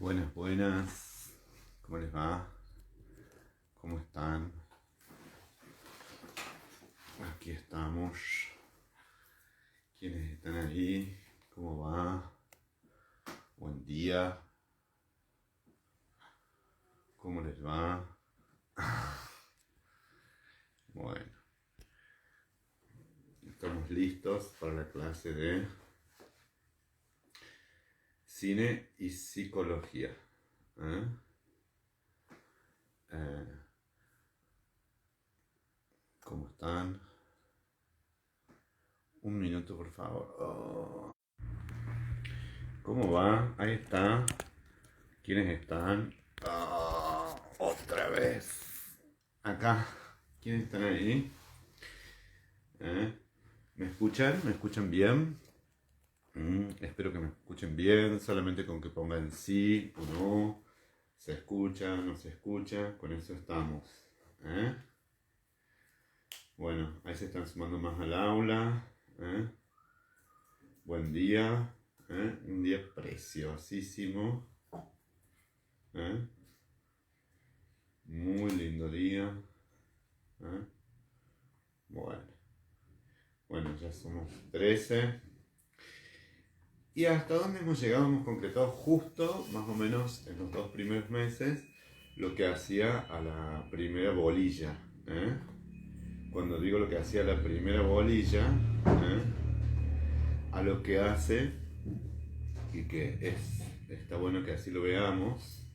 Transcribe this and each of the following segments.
Buenas, buenas. ¿Cómo les va? ¿Cómo están? Aquí estamos. ¿Quiénes están ahí? ¿Cómo va? Buen día. ¿Cómo les va? Bueno, estamos listos para la clase de cine y psicología. ¿Eh? ¿Cómo están? Un minuto, por favor. Oh. ¿Cómo va? Ahí está. ¿Quiénes están? Oh, otra vez. Acá. ¿Quiénes están ahí? ¿Me escuchan? ¿Me escuchan bien? Espero que me escuchen bien, solamente con que pongan sí o no. ¿Se escucha? ¿No se escucha? Con eso estamos. ¿Eh? Bueno, ahí se están sumando más al aula. ¿Eh? Buen día. Un día preciosísimo. ¿Eh? Muy lindo día. ¿Eh? Bueno, ya somos 13. ¿Y hasta dónde hemos llegado? Hemos concretado justo, más o menos, en los 2 primeros meses, lo que hacía a la primera bolilla. ¿Eh? Cuando digo lo que hacía la primera bolilla, a lo que hace, y que está bueno que así lo veamos,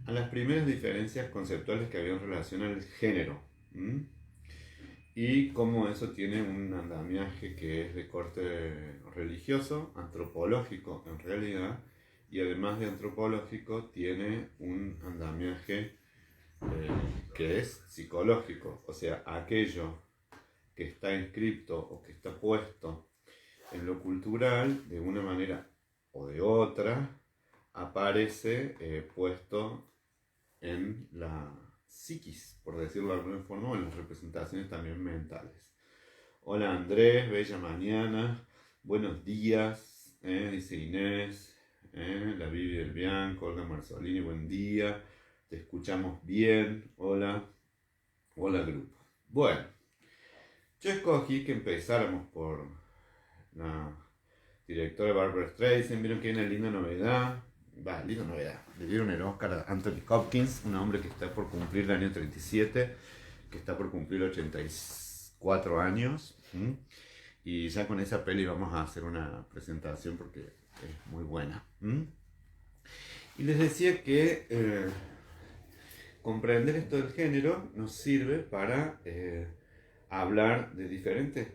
a las primeras diferencias conceptuales que había en relación al género. Y cómo eso tiene un andamiaje que es de corte religioso, antropológico en realidad, y además de antropológico tiene un andamiaje que es psicológico, o sea, aquello que está inscripto o que está puesto en lo cultural, de una manera o de otra, aparece puesto en la psiquis, por decirlo de alguna forma, o en las representaciones también mentales. Hola Andrés, bella mañana, buenos días, dice Inés, la Vivi del Bianco, Olga Marzolini, buen día, te escuchamos bien, hola, hola grupo. Bueno, yo escogí que empezáramos por la directora Barbara Streisand. Vieron que hay una linda novedad. Linda novedad. Le dieron el Oscar a Anthony Hopkins, un hombre que está por cumplir el año 37, que está por cumplir 84 años. Y ya con esa peli vamos a hacer una presentación porque es muy buena. Y les decía que comprender esto del género nos sirve para hablar de diferentes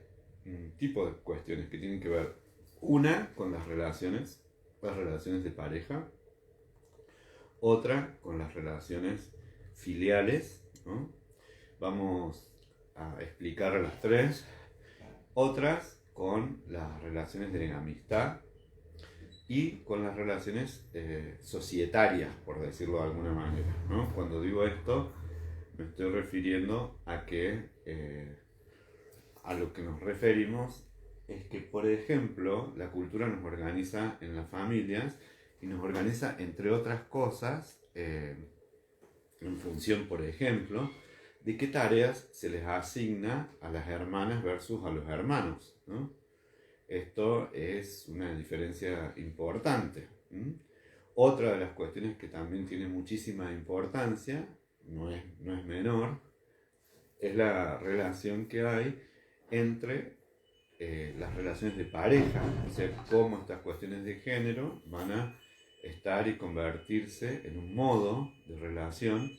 tipos de cuestiones que tienen que ver, una con las relaciones de pareja, otra con las relaciones filiales, ¿no? Vamos a explicar a las tres, otras con las relaciones de amistad y con las relaciones societarias, por decirlo de alguna manera, ¿no? Cuando digo esto, me estoy refiriendo a que a lo que nos referimos es que, por ejemplo, la cultura nos organiza en las familias y nos organiza, entre otras cosas, en función, por ejemplo, de qué tareas se les asigna a las hermanas versus a los hermanos, ¿no? Esto es una diferencia importante. Otra de las cuestiones que también tiene muchísima importancia, no es menor, es la relación que hay entre las relaciones de pareja, o sea, cómo estas cuestiones de género van a estar y convertirse en un modo de relación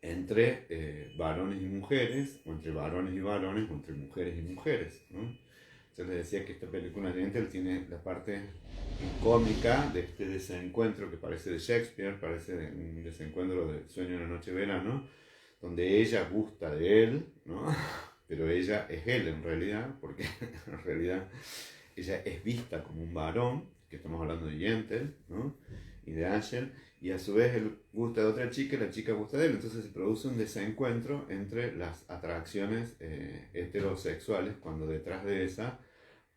entre varones y mujeres, o entre varones y varones, o entre mujeres y mujeres, ¿no? Yo les decía que esta película Gentle tiene la parte cómica de este desencuentro que parece de Shakespeare, parece de un desencuentro del sueño de una noche de verano, donde ella gusta de él, ¿no? Pero ella es él en realidad, porque en realidad ella es vista como un varón, que estamos hablando de Gentle, ¿no? Y de Angel, y a su vez él gusta de otra chica y la chica gusta de él, entonces se produce un desencuentro entre las atracciones heterosexuales, cuando detrás de esa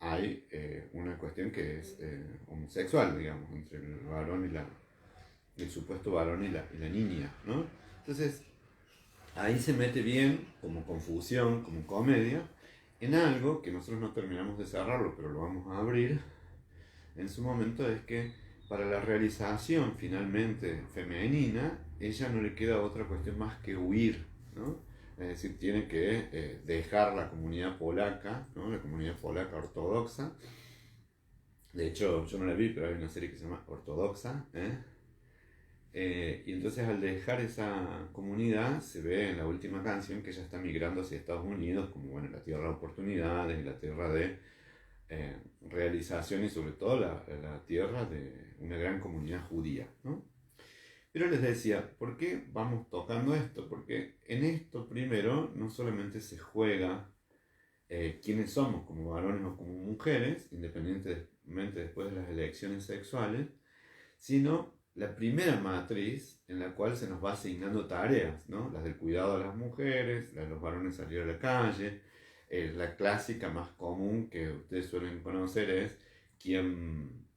hay una cuestión que es homosexual, digamos, entre el varón y el supuesto varón y la niña, ¿no? Entonces, ahí se mete bien, como confusión, como comedia, en algo que nosotros no terminamos de cerrarlo, pero lo vamos a abrir en su momento, es que para la realización finalmente femenina, ella no le queda otra cuestión más que huir, ¿no? Es decir, tiene que dejar la comunidad polaca, ¿no? La comunidad polaca ortodoxa. De hecho, yo no la vi, pero hay una serie que se llama Ortodoxa, ¿eh? Y entonces al dejar esa comunidad se ve en la última canción que ella está migrando hacia Estados Unidos como bueno, la tierra de oportunidades y la tierra de realización y sobre todo la tierra de una gran comunidad judía, ¿no? Pero les decía, ¿por qué vamos tocando esto? Porque en esto primero no solamente se juega quiénes somos como varones o como mujeres, independientemente después de las elecciones sexuales, sino la primera matriz en la cual se nos va asignando tareas, ¿no? Las del cuidado de las mujeres, las de los varones salir a la calle, la clásica más común que ustedes suelen conocer es quién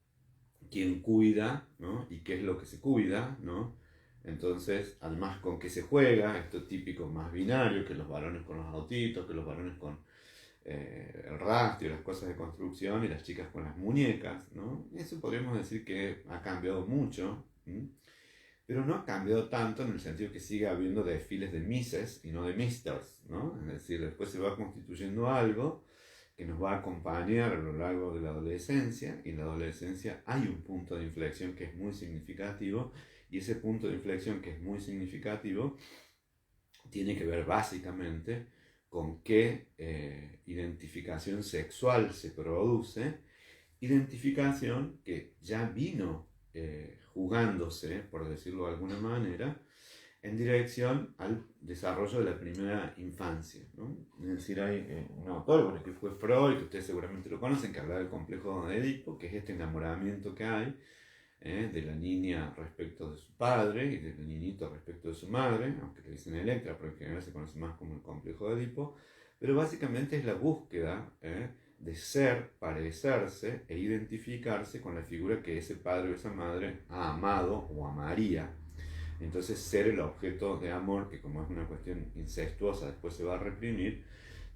cuida, ¿no? Y qué es lo que se cuida, ¿no? Entonces, además con qué se juega, esto típico más binario, que los varones con los autitos, que los varones con el rastro, las cosas de construcción y las chicas con las muñecas, ¿no? Eso podríamos decir que ha cambiado mucho, ¿m? Pero no ha cambiado tanto en el sentido que sigue habiendo desfiles de Misses y no de Misters, ¿no? Es decir, después se va constituyendo algo que nos va a acompañar a lo largo de la adolescencia, y en la adolescencia hay un punto de inflexión que es muy significativo, y ese punto de inflexión que es muy significativo tiene que ver básicamente con qué identificación sexual se produce, identificación que ya vino jugándose, por decirlo de alguna manera, en dirección al desarrollo de la primera infancia, ¿no? Es decir, hay un autor, bueno, que fue Freud, que ustedes seguramente lo conocen, que habla del complejo de Edipo, que es este enamoramiento que hay de la niña respecto de su padre y del niñito respecto de su madre, aunque le dicen Electra, pero en general se conoce más como el complejo de Edipo, pero básicamente es la búsqueda de ser, parecerse e identificarse con la figura que ese padre o esa madre ha amado o amaría. Entonces ser el objeto de amor, que como es una cuestión incestuosa después se va a reprimir,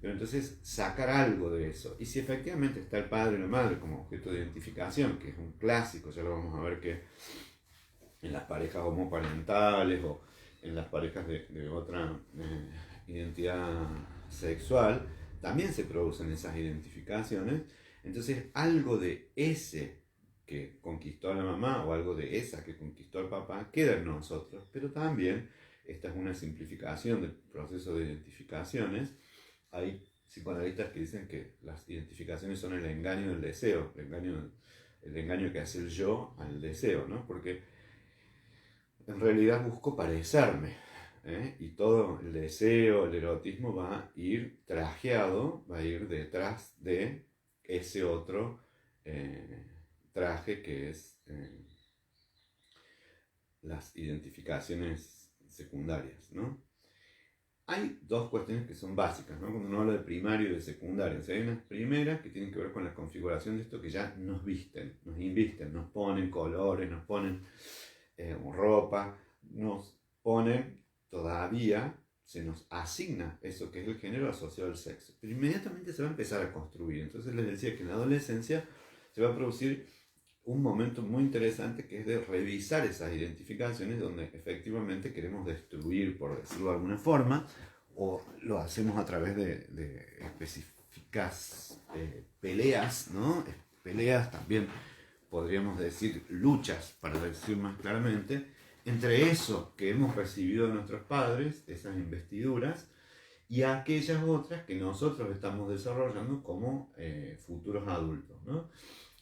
pero entonces sacar algo de eso. Y si efectivamente está el padre y la madre como objeto de identificación, que es un clásico, ya lo vamos a ver que en las parejas homoparentales o en las parejas de otra identidad sexual, también se producen esas identificaciones. Entonces algo de ese que conquistó a la mamá o algo de esa que conquistó al papá queda en nosotros, pero también esta es una simplificación del proceso de identificaciones. Hay psicoanalistas que dicen que las identificaciones son el engaño del deseo, el engaño que hace el yo al deseo, ¿no? Porque en realidad busco parecerme, y todo el deseo, el erotismo va a ir trajeado, va a ir detrás de ese otro traje que es las identificaciones secundarias, ¿no? Hay dos cuestiones que son básicas, ¿no? Cuando uno habla de primario y de secundario, o sea, hay unas primeras que tienen que ver con la configuración de esto que ya nos visten, nos invisten, nos ponen colores, nos ponen ropa, nos ponen todavía, se nos asigna eso que es el género asociado al sexo. Pero inmediatamente se va a empezar a construir. Entonces les decía que en la adolescencia se va a producir un momento muy interesante que es de revisar esas identificaciones donde efectivamente queremos destruir, por decirlo de alguna forma, o lo hacemos a través de específicas peleas, ¿no? Peleas también, podríamos decir, luchas, para decir más claramente, entre eso que hemos recibido de nuestros padres, esas investiduras, y aquellas otras que nosotros estamos desarrollando como futuros adultos, ¿no?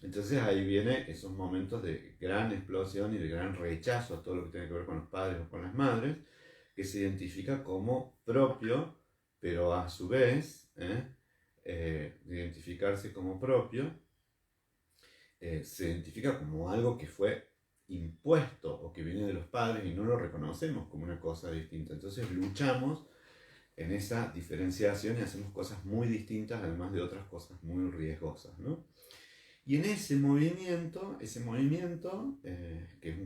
Entonces ahí vienen esos momentos de gran explosión y de gran rechazo a todo lo que tiene que ver con los padres o con las madres, que se identifica como propio, pero a su vez, identificarse como propio, se identifica como algo que fue impuesto o que viene de los padres y no lo reconocemos como una cosa distinta. Entonces luchamos en esa diferenciación y hacemos cosas muy distintas, además de otras cosas muy riesgosas, ¿no? Y en ese movimiento, que es un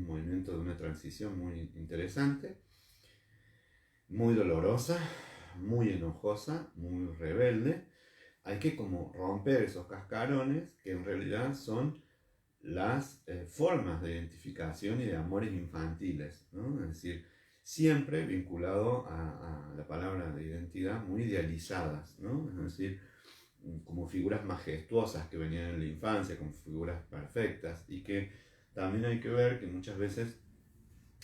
movimiento de una transición muy interesante, muy dolorosa, muy enojosa, muy rebelde, hay que como romper esos cascarones que en realidad son las formas de identificación y de amores infantiles, ¿no? Es decir, siempre vinculado a la palabra de identidad muy idealizadas, ¿no? Es decir, como figuras majestuosas que venían en la infancia, como figuras perfectas, y que también hay que ver que muchas veces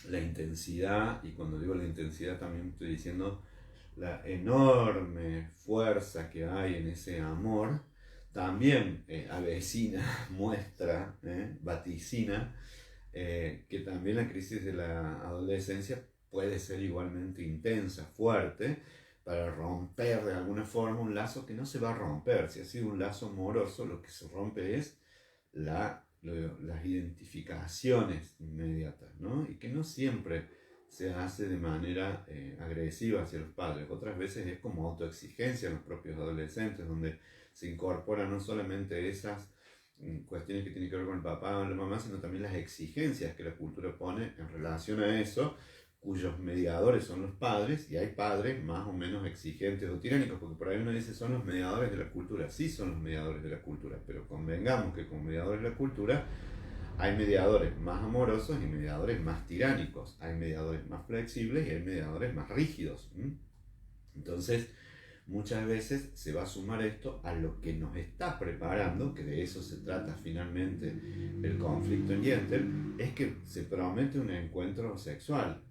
la intensidad, y cuando digo la intensidad también estoy diciendo la enorme fuerza que hay en ese amor, también avecina, muestra, vaticina, que también la crisis de la adolescencia puede ser igualmente intensa, fuerte, para romper de alguna forma un lazo que no se va a romper. Si ha sido un lazo amoroso, lo que se rompe es las identificaciones inmediatas, ¿no? Y que no siempre se hace de manera agresiva hacia los padres. Otras veces es como autoexigencia en los propios adolescentes, donde se incorporan no solamente esas cuestiones que tienen que ver con el papá o la mamá, sino también las exigencias que la cultura pone en relación a eso, cuyos mediadores son los padres, y hay padres más o menos exigentes o tiránicos, porque por ahí uno dice son los mediadores de la cultura. Sí, son los mediadores de la cultura, pero convengamos que como mediadores de la cultura hay mediadores más amorosos y mediadores más tiránicos, hay mediadores más flexibles y hay mediadores más rígidos. Entonces, muchas veces se va a sumar esto a lo que nos está preparando, que de eso se trata finalmente el conflicto en Yentl, es que se promete un encuentros sexuales,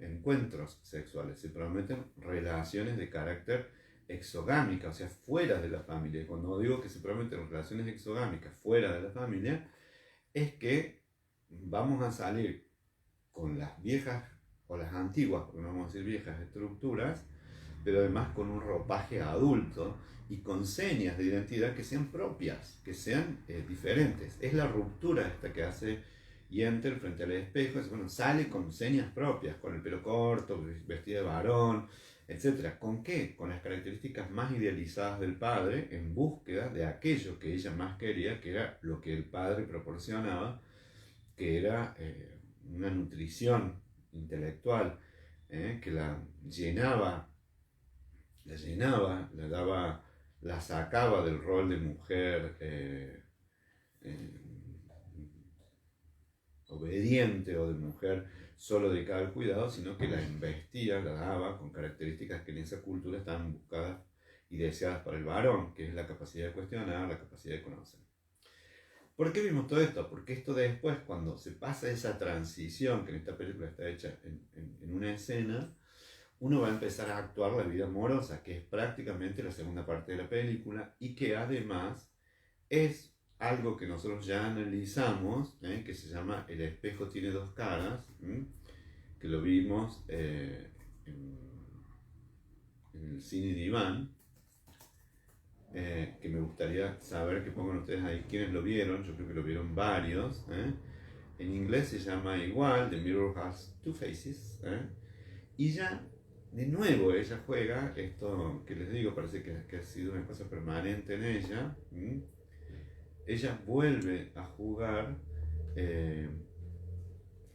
se prometen relaciones de carácter exogámica, o sea, fuera de la familia. Y cuando digo que se prometen relaciones exogámicas fuera de la familia, es que vamos a salir con las viejas o las antiguas, porque no vamos a decir viejas estructuras, pero además con un ropaje adulto y con señas de identidad que sean propias, que sean diferentes. Es la ruptura esta que hace Yentl frente al espejo. Bueno, sale con señas propias, con el pelo corto, vestida de varón, etc. ¿Con qué? Con las características más idealizadas del padre, en búsqueda de aquello que ella más quería, que era lo que el padre proporcionaba, que era una nutrición intelectual, que la daba, la sacaba del rol de mujer eh, obediente o de mujer solo dedicada al cuidado, sino que la investía, la daba con características que en esa cultura estaban buscadas y deseadas para el varón, que es la capacidad de cuestionar, la capacidad de conocer. ¿Por qué vimos todo esto? Porque esto después, cuando se pasa esa transición, que en esta película está hecha en una escena, uno va a empezar a actuar la vida amorosa, que es prácticamente la segunda parte de la película, y que además es algo que nosotros ya analizamos, que se llama El espejo tiene dos caras, que lo vimos en el cine diván, que me gustaría saber que pongan ustedes ahí quienes lo vieron. Yo creo que lo vieron varios. En inglés se llama igual, The Mirror Has Two Faces, y ya de nuevo ella juega esto que les digo, parece que ha sido una cosa permanente en ella. Ella vuelve a jugar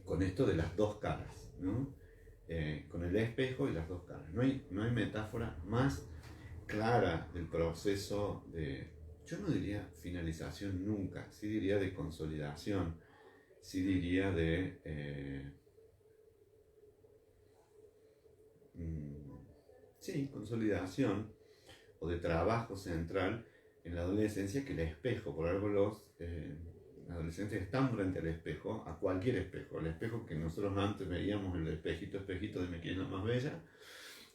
con esto de las dos caras, ¿no? Con el espejo y las dos caras. No hay metáfora más clara del proceso de, yo no diría finalización nunca, sí diría de consolidación, sí diría de, sí, consolidación o de trabajo central en la adolescencia, que el espejo, por algo los adolescentes están frente al espejo, a cualquier espejo, el espejo que nosotros antes veíamos, el espejito de Me Quién es la más bella,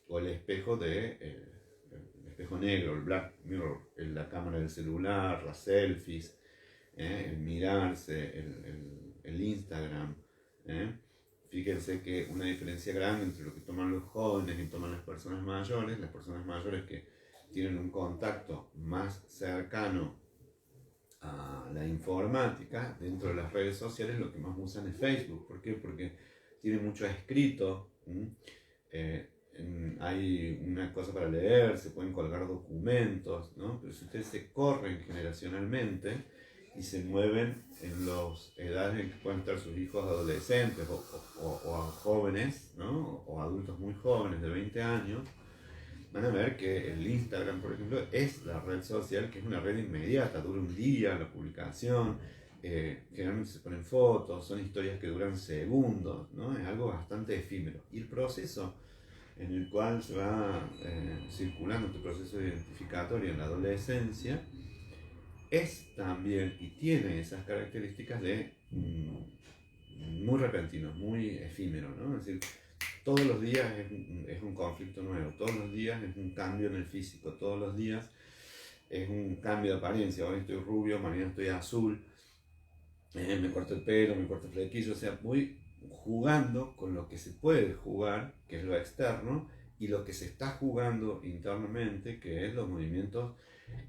o el espejo el espejo negro, el black mirror, la cámara del celular, las selfies, el mirarse, el Instagram. Fíjense que una diferencia grande entre lo que toman los jóvenes y toman las personas mayores que tienen un contacto más cercano a la informática dentro de las redes sociales, lo que más usan es Facebook. ¿Por qué? Porque tiene mucho escrito. hay una cosa para leer, se pueden colgar documentos, ¿no? Pero si ustedes se corren generacionalmente y se mueven en las edades en que pueden estar sus hijos adolescentes o jóvenes, ¿no? O adultos muy jóvenes de 20 años, van a ver que el Instagram, por ejemplo, es la red social que es una red inmediata, dura un día la publicación, generalmente se ponen fotos, son historias que duran segundos, ¿no? Es algo bastante efímero. Y el proceso en el cual se va circulando este proceso identificatorio en la adolescencia es también y tiene esas características de muy repentino, muy efímero, ¿no? Es decir, todos los días es un conflicto nuevo, todos los días es un cambio en el físico, todos los días es un cambio de apariencia. Hoy estoy rubio, mañana estoy azul, me corto el pelo, me corto el flequillo, o sea, voy jugando con lo que se puede jugar, que es lo externo, y lo que se está jugando internamente, que es los movimientos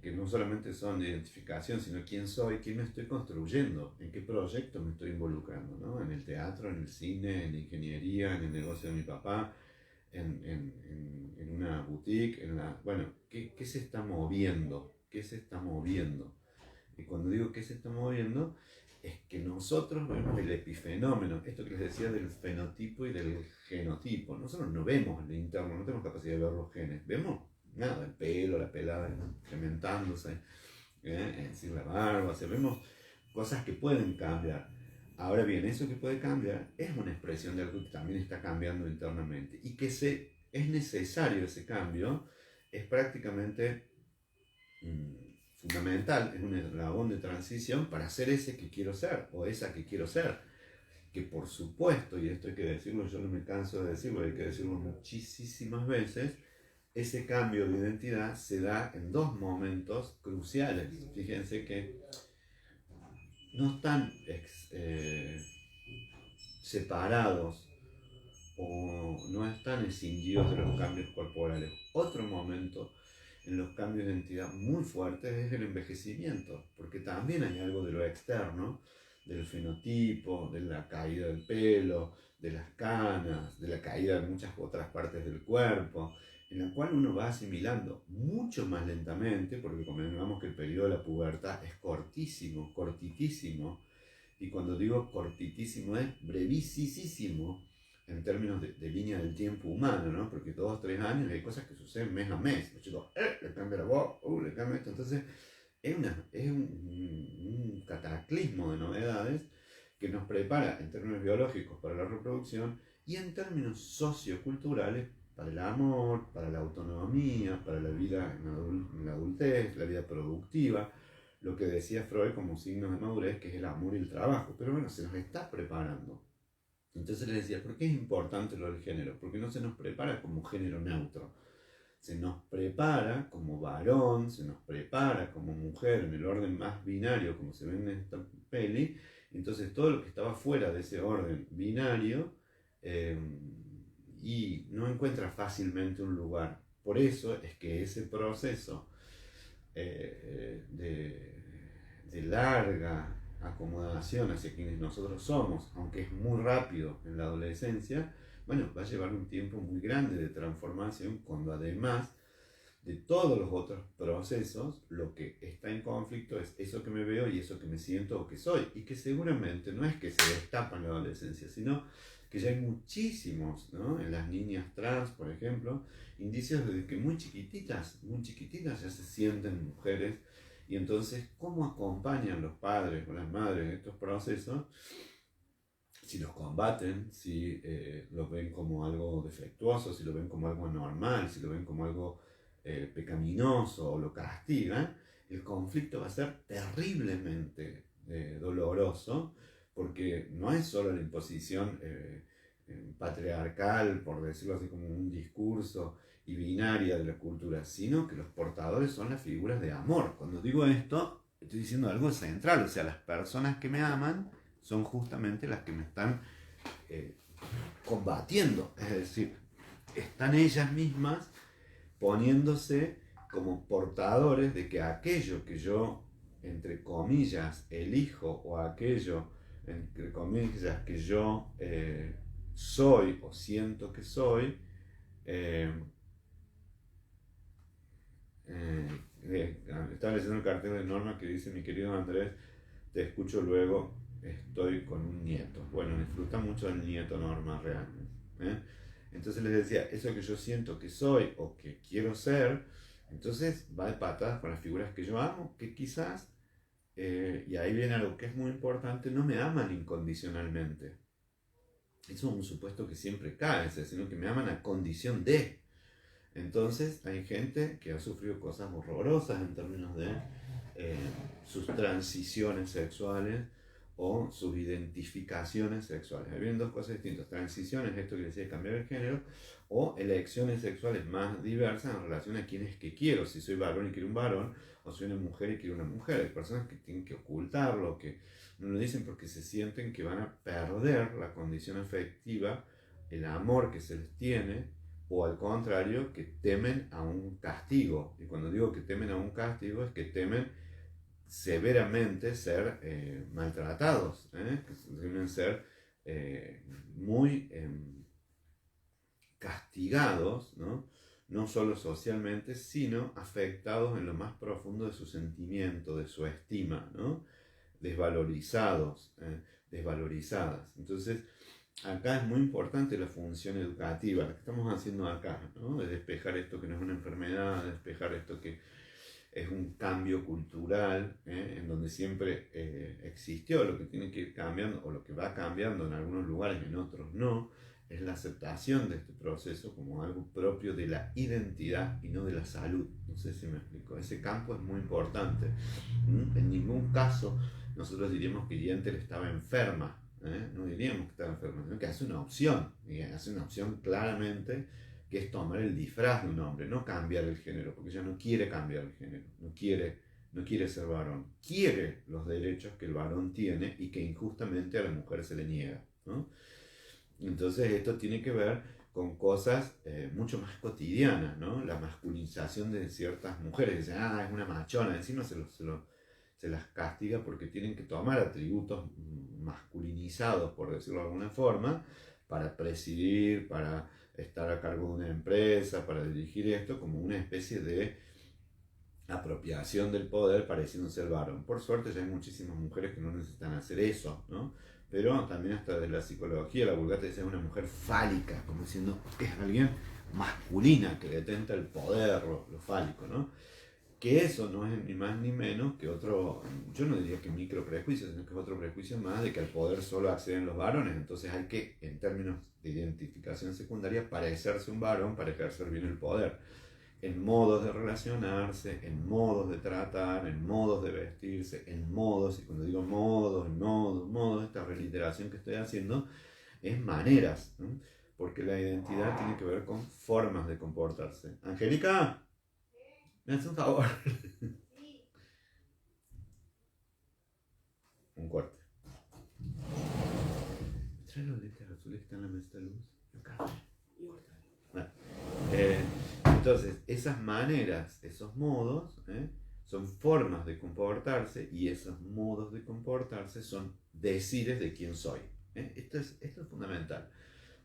que no solamente son de identificación, sino quién soy, quién me estoy construyendo, en qué proyecto me estoy involucrando, ¿no? En el teatro, en el cine, en la ingeniería, en el negocio de mi papá, en una boutique, bueno, ¿qué se está moviendo? ¿Qué se está moviendo? Y cuando digo que se está moviendo, es que nosotros vemos el epifenómeno, esto que les decía del fenotipo y del genotipo. Nosotros no vemos el interno, no tenemos capacidad de ver los genes, vemos nada, el pelo, la pelada incrementándose, es decir, la barba, o sea, vemos cosas que pueden cambiar. Ahora bien, eso que puede cambiar es una expresión de algo que también está cambiando internamente y que es necesario ese cambio, es prácticamente fundamental, es un eslabón de transición para ser ese que quiero ser o esa que quiero ser. Que por supuesto, y esto hay que decirlo, yo no me canso de decirlo, hay que decirlo muchísimas veces, ese cambio de identidad se da en dos momentos cruciales. Fíjense que no están separados o no están escindidos de los cambios corporales. Otro momento en los cambios de identidad muy fuertes es el envejecimiento, porque también hay algo de lo externo, del fenotipo, de la caída del pelo, de las canas, de la caída de muchas otras partes del cuerpo, en la cual uno va asimilando mucho más lentamente, porque convengamos que el periodo de la pubertad es cortísimo, cortitísimo, y cuando digo cortitísimo es brevísimo en términos de línea del tiempo humano, ¿no? Porque 2 o 3 años hay cosas que suceden mes a mes. Los chicos, le cambia la voz, le cambia esto. Entonces, es un cataclismo de novedades que nos prepara en términos biológicos para la reproducción y en términos socioculturales para el amor, para la autonomía, para la vida en la adultez, la vida productiva, lo que decía Freud como signos de madurez, que es el amor y el trabajo. Pero bueno, se nos está preparando. Entonces les decía, ¿por qué es importante lo del género? Porque no se nos prepara como género neutro. Se nos prepara como varón, se nos prepara como mujer en el orden más binario, como se ve en esta peli. Entonces todo lo que estaba fuera de ese orden binario y no encuentra fácilmente un lugar. Por eso es que ese proceso de larga acomodación hacia quienes nosotros somos, aunque es muy rápido en la adolescencia, bueno, va a llevar un tiempo muy grande de transformación cuando además de todos los otros procesos, lo que está en conflicto es eso que me veo y eso que me siento o que soy, y que seguramente no es que se destapa en la adolescencia, sino que ya hay muchísimos, ¿no? En las niñas trans, por ejemplo, indicios de que muy chiquititas ya se sienten mujeres. Y entonces, ¿cómo acompañan los padres o las madres estos procesos? Si los combaten, si los ven como algo defectuoso, si lo ven como algo anormal, si lo ven como algo pecaminoso o lo castigan, el conflicto va a ser terriblemente doloroso, porque no es solo la imposición patriarcal, por decirlo así, como un discurso y binaria de la cultura, sino que los portadores son las figuras de amor. Cuando digo esto, estoy diciendo algo central, o sea, las personas que me aman son justamente las que me están combatiendo, es decir, están ellas mismas poniéndose como portadores de que aquello que yo, entre comillas, elijo, o aquello, entre comillas, que yo soy o siento que soy, Eh, Estaba leyendo el cartel de Norma que dice: mi querido Andrés, te escucho luego, estoy con un nieto. Bueno, disfruta mucho del nieto, Norma, realmente. ¿Eh? Entonces les decía, eso que yo siento que soy o que quiero ser, entonces va de patadas con las figuras que yo amo, que quizás, y ahí viene algo que es muy importante, no me aman incondicionalmente. Eso es un supuesto que siempre cae, sino que me aman a condición de. Entonces hay gente que ha sufrido cosas horrorosas en términos de eh, sus transiciones sexuales o sus identificaciones sexuales. Hay bien dos cosas distintas: transiciones, esto que decía, cambiar el género, o elecciones sexuales más diversas en relación a quién es que quiero, si soy varón y quiero un varón, o soy una mujer y quiero una mujer. Hay personas que tienen que ocultarlo, que no lo dicen porque se sienten que van a perder la condición afectiva, el amor que se les tiene, o al contrario, que temen a un castigo. Y cuando digo que temen a un castigo, es que temen severamente ser maltratados, que temen ser muy castigados, ¿no? No solo socialmente, sino afectados en lo más profundo de su sentimiento, de su estima, ¿no? Desvalorizados, desvalorizadas. Entonces, acá es muy importante la función educativa, la que estamos haciendo acá, ¿no? De despejar esto que no es una enfermedad, de despejar esto que es un cambio cultural, en donde siempre existió. Lo que tiene que ir cambiando, o lo que va cambiando en algunos lugares, en otros no, es la aceptación de este proceso como algo propio de la identidad y no de la salud. No sé si me explico. Ese campo es muy importante. En ningún caso nosotros diríamos que Yentl estaba enferma. No diríamos que estaba enferma, sino que hace una opción. Y hace una opción claramente, que es tomar el disfraz de un hombre, no cambiar el género, porque ella no quiere cambiar el género, no quiere ser varón, quiere los derechos que el varón tiene y que injustamente a la mujer se le niega, ¿no? Entonces esto tiene que ver con cosas mucho más cotidianas, ¿no? La masculinización de ciertas mujeres, que dicen, es una machona, encima se las castiga porque tienen que tomar atributos masculinizados, por decirlo de alguna forma, para presidir, para estar a cargo de una empresa, para dirigir esto, como una especie de apropiación del poder pareciéndose al varón. Por suerte ya hay muchísimas mujeres que no necesitan hacer eso, ¿no? Pero también hasta desde la psicología, la Vulgata dice, es una mujer fálica, como diciendo que es alguien masculina, que detenta el poder, lo fálico, ¿no? Que eso no es ni más ni menos que otro, yo no diría que micro prejuicio, sino que es otro prejuicio más de que al poder solo acceden los varones. Entonces hay que, en términos de identificación secundaria, parecerse un varón para ejercer bien el poder. En modos de relacionarse, en modos de tratar, en modos de vestirse, en modos, y cuando digo modos, en modos, esta reliteración que estoy haciendo es maneras, ¿no? Porque la identidad tiene que ver con formas de comportarse. Angélica, ¿me haces un favor? Un corte. Trae los lentes azules que están en la mesa de luz. Bueno, entonces, esas maneras, esos modos, son formas de comportarse, y esos modos de comportarse son decires de quién soy. Esto es fundamental.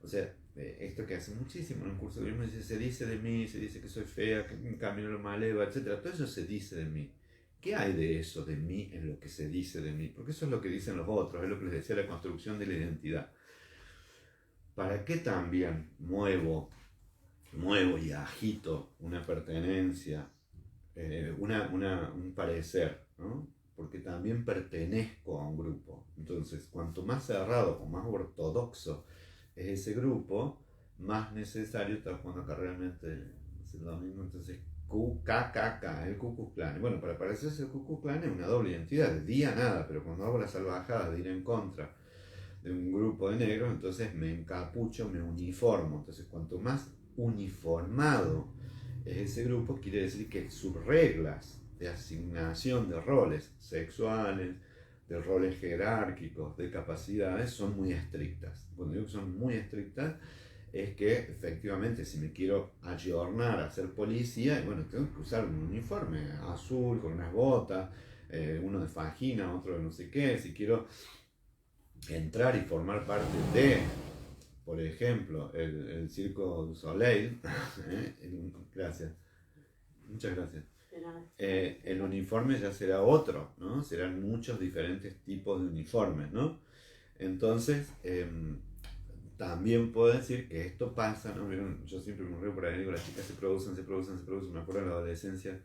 O sea, esto que hace muchísimo en un curso de mismo, se dice de mí, se dice que soy fea, que mi camino lo maleva, etc. Todo eso se dice de mí. ¿Qué hay de eso de mí en lo que se dice de mí? Porque eso es lo que dicen los otros, es lo que les decía, la construcción de la identidad. ¿Para qué también muevo y agito una pertenencia, un parecer, ¿no? Porque también pertenezco a un grupo. Entonces, cuanto más cerrado o más ortodoxo es ese grupo, más necesario, está jugando acá realmente es lo mismo. Entonces, QKKK, el Ku Klux Klan. Bueno, para parecerse el Ku Klux Klan es una doble identidad, de día nada, pero cuando hago la salvajada de ir en contra de un grupo de negros, entonces me encapucho, me uniformo. Entonces, cuanto más uniformado es ese grupo, quiere decir que sus reglas de asignación de roles sexuales, de roles jerárquicos, de capacidades, son muy estrictas. Cuando digo que son muy estrictas, es que efectivamente, si me quiero ayornar a ser policía, bueno, tengo que usar un uniforme azul con unas botas, uno de fajina, otro de no sé qué. Si quiero entrar y formar parte de por ejemplo, el Circo du Soleil, gracias, muchas gracias. El uniforme ya será otro, ¿no? Serán muchos diferentes tipos de uniformes, ¿no? Entonces, también puedo decir que esto pasa, ¿no? Yo siempre me río por ahí, digo, las chicas se producen, me acuerdo de la adolescencia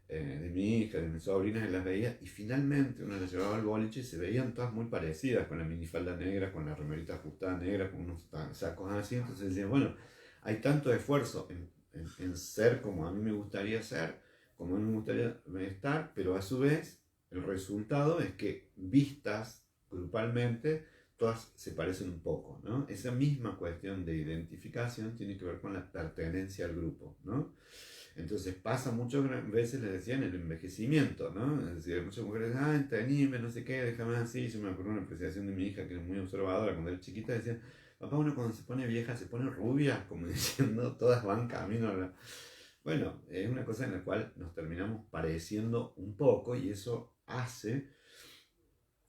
de mi hija, de mis sobrinas, y las veía, y finalmente uno las llevaba al boliche y se veían todas muy parecidas, con la minifalda negra, con la remerita ajustada negra, con unos sacos así, entonces decían, bueno, hay tanto esfuerzo en ser como a mí me gustaría ser, como a mí me gustaría estar, pero a su vez el resultado es que vistas grupalmente, todas se parecen un poco, ¿no? Esa misma cuestión de identificación tiene que ver con la pertenencia al grupo, ¿no? Entonces pasa muchas veces, les decían, el envejecimiento, ¿no? Es decir, muchas mujeres, tenime, no sé qué, déjame así. Yo me acuerdo de una apreciación de mi hija, que es muy observadora, cuando era chiquita, decía, papá, uno cuando se pone vieja se pone rubia, como diciendo, todas van camino a la... Bueno, es una cosa en la cual nos terminamos pareciendo un poco y eso hace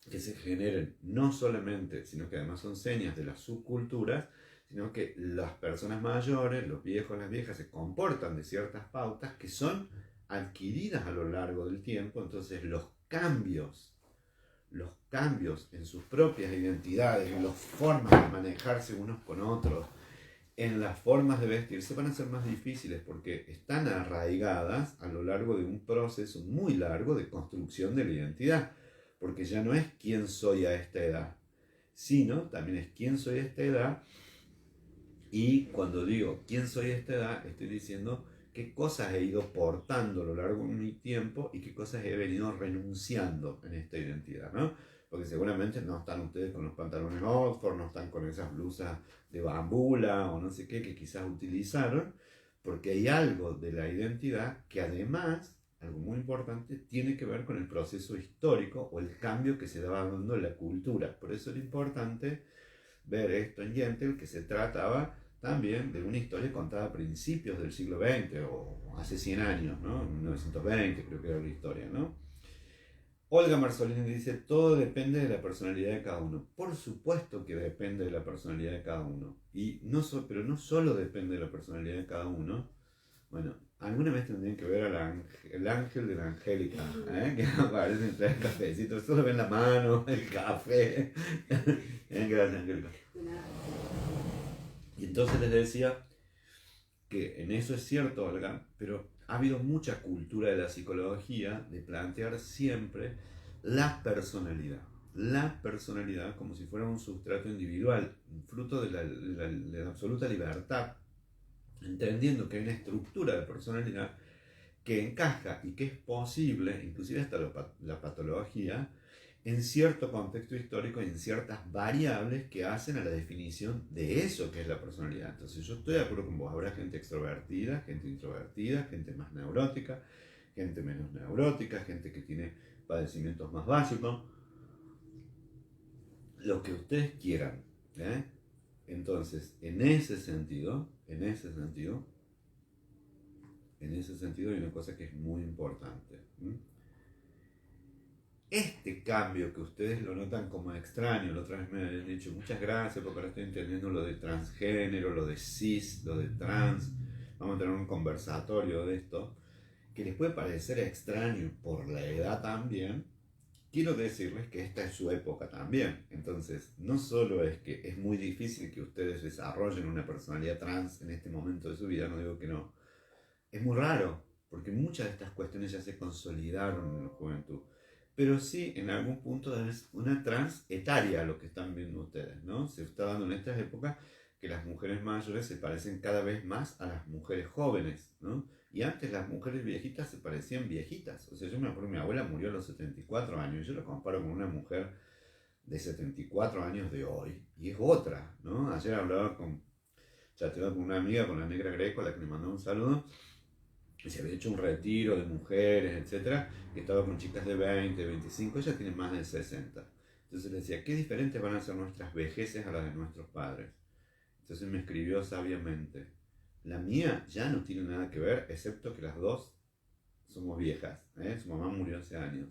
que se generen no solamente, sino que además son señas de las subculturas, sino que las personas mayores, los viejos, las viejas, se comportan de ciertas pautas que son adquiridas a lo largo del tiempo. Entonces los cambios en sus propias identidades, en las formas de manejarse unos con otros, en las formas de vestirse, van a ser más difíciles porque están arraigadas a lo largo de un proceso muy largo de construcción de la identidad. Porque ya no es quién soy a esta edad, sino también es quién soy a esta edad. Y cuando digo quién soy a esta edad, estoy diciendo qué cosas he ido portando a lo largo de mi tiempo y qué cosas he venido renunciando en esta identidad, ¿no? Porque seguramente no están ustedes con los pantalones Oxford, no están con esas blusas de bambula o no sé qué que quizás utilizaron, porque hay algo de la identidad que además, algo muy importante, tiene que ver con el proceso histórico o el cambio que se daba dando en la cultura. Por eso era importante ver esto en Yentl, que se trataba también de una historia contada a principios del siglo XX o hace 100 años, ¿no? En 1920 creo que era la historia, ¿no? Olga Marzolini dice, todo depende de la personalidad de cada uno. Por supuesto que depende de la personalidad de cada uno. Pero no solo depende de la personalidad de cada uno. Bueno, alguna vez tendrían que ver el ángel de la Angélica, que aparece en el cafecito. Solo ven la mano, el café. Gracias, Angélica. Y entonces les decía que en eso es cierto, Olga, pero ha habido mucha cultura de la psicología de plantear siempre la personalidad como si fuera un sustrato individual, un fruto de la absoluta libertad, entendiendo que hay una estructura de personalidad que encaja y que es posible, inclusive hasta la patología, en cierto contexto histórico y en ciertas variables que hacen a la definición de eso que es la personalidad. Entonces yo estoy de acuerdo con vos, habrá gente extrovertida, gente introvertida, gente más neurótica, gente menos neurótica, gente que tiene padecimientos más básicos, lo que ustedes quieran, ¿eh? Entonces, en ese sentido, hay una cosa que es muy importante. Este cambio que ustedes lo notan como extraño, la otra vez me habían dicho muchas gracias porque ahora estoy entendiendo lo de transgénero, lo de cis, lo de trans, vamos a tener un conversatorio de esto, que les puede parecer extraño por la edad también. Quiero decirles que esta es su época también. Entonces, no solo es que es muy difícil que ustedes desarrollen una personalidad trans en este momento de su vida, no digo que no. Es muy raro, porque muchas de estas cuestiones ya se consolidaron en la juventud. Pero sí, en algún punto es una trans etaria lo que están viendo ustedes, ¿no? Se está dando en estas épocas que las mujeres mayores se parecen cada vez más a las mujeres jóvenes, ¿no? Y antes las mujeres viejitas se parecían viejitas. O sea, yo me acuerdo que mi abuela murió a los 74 años. Yo lo comparo con una mujer de 74 años de hoy. Y es otra, ¿no? Ayer chateaba con una amiga, con la negra Greco, a la que le mandó un saludo. Y se había hecho un retiro de mujeres, etcétera, que estaba con chicas de 20, 25, ella tiene más de 60. Entonces le decía, qué diferentes van a ser nuestras vejeces a las de nuestros padres. Entonces me escribió sabiamente, la mía ya no tiene nada que ver, excepto que las dos somos viejas, ¿eh? Su mamá murió hace años.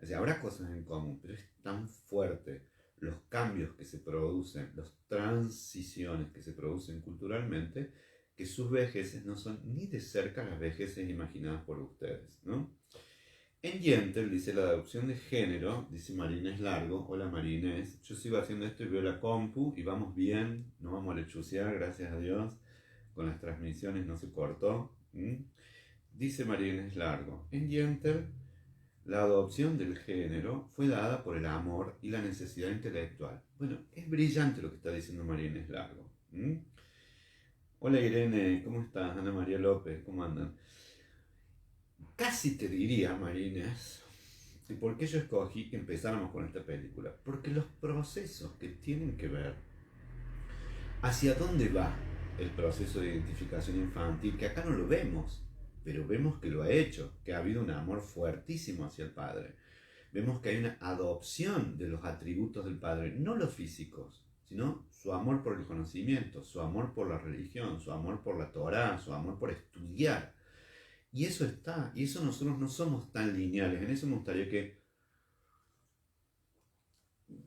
O sea, habrá cosas en común, pero es tan fuerte los cambios que se producen, las transiciones que se producen culturalmente, que sus vejeces no son ni de cerca las vejeces imaginadas por ustedes, ¿no? En Yentel dice la adopción de género, dice Marínez Largo, hola Marínez, yo sigo haciendo esto y veo la compu y vamos bien, no vamos a lechucear, gracias a Dios, con las transmisiones no se cortó. Dice Marínez Largo, en Yentel la adopción del género fue dada por el amor y la necesidad intelectual. Bueno, es brillante lo que está diciendo Marínez Largo. Hola Irene, ¿cómo estás? Ana María López, ¿cómo andan? Casi te diría, Marines, ¿y por qué yo escogí que empezáramos con esta película? Porque los procesos que tienen que ver hacia dónde va el proceso de identificación infantil, que acá no lo vemos, pero vemos que lo ha hecho, que ha habido un amor fuertísimo hacia el padre. Vemos que hay una adopción de los atributos del padre, no los físicos, sino su amor por el conocimiento, su amor por la religión, su amor por la Torá, su amor por estudiar. Y eso está, y eso nosotros no somos tan lineales. En eso me gustaría que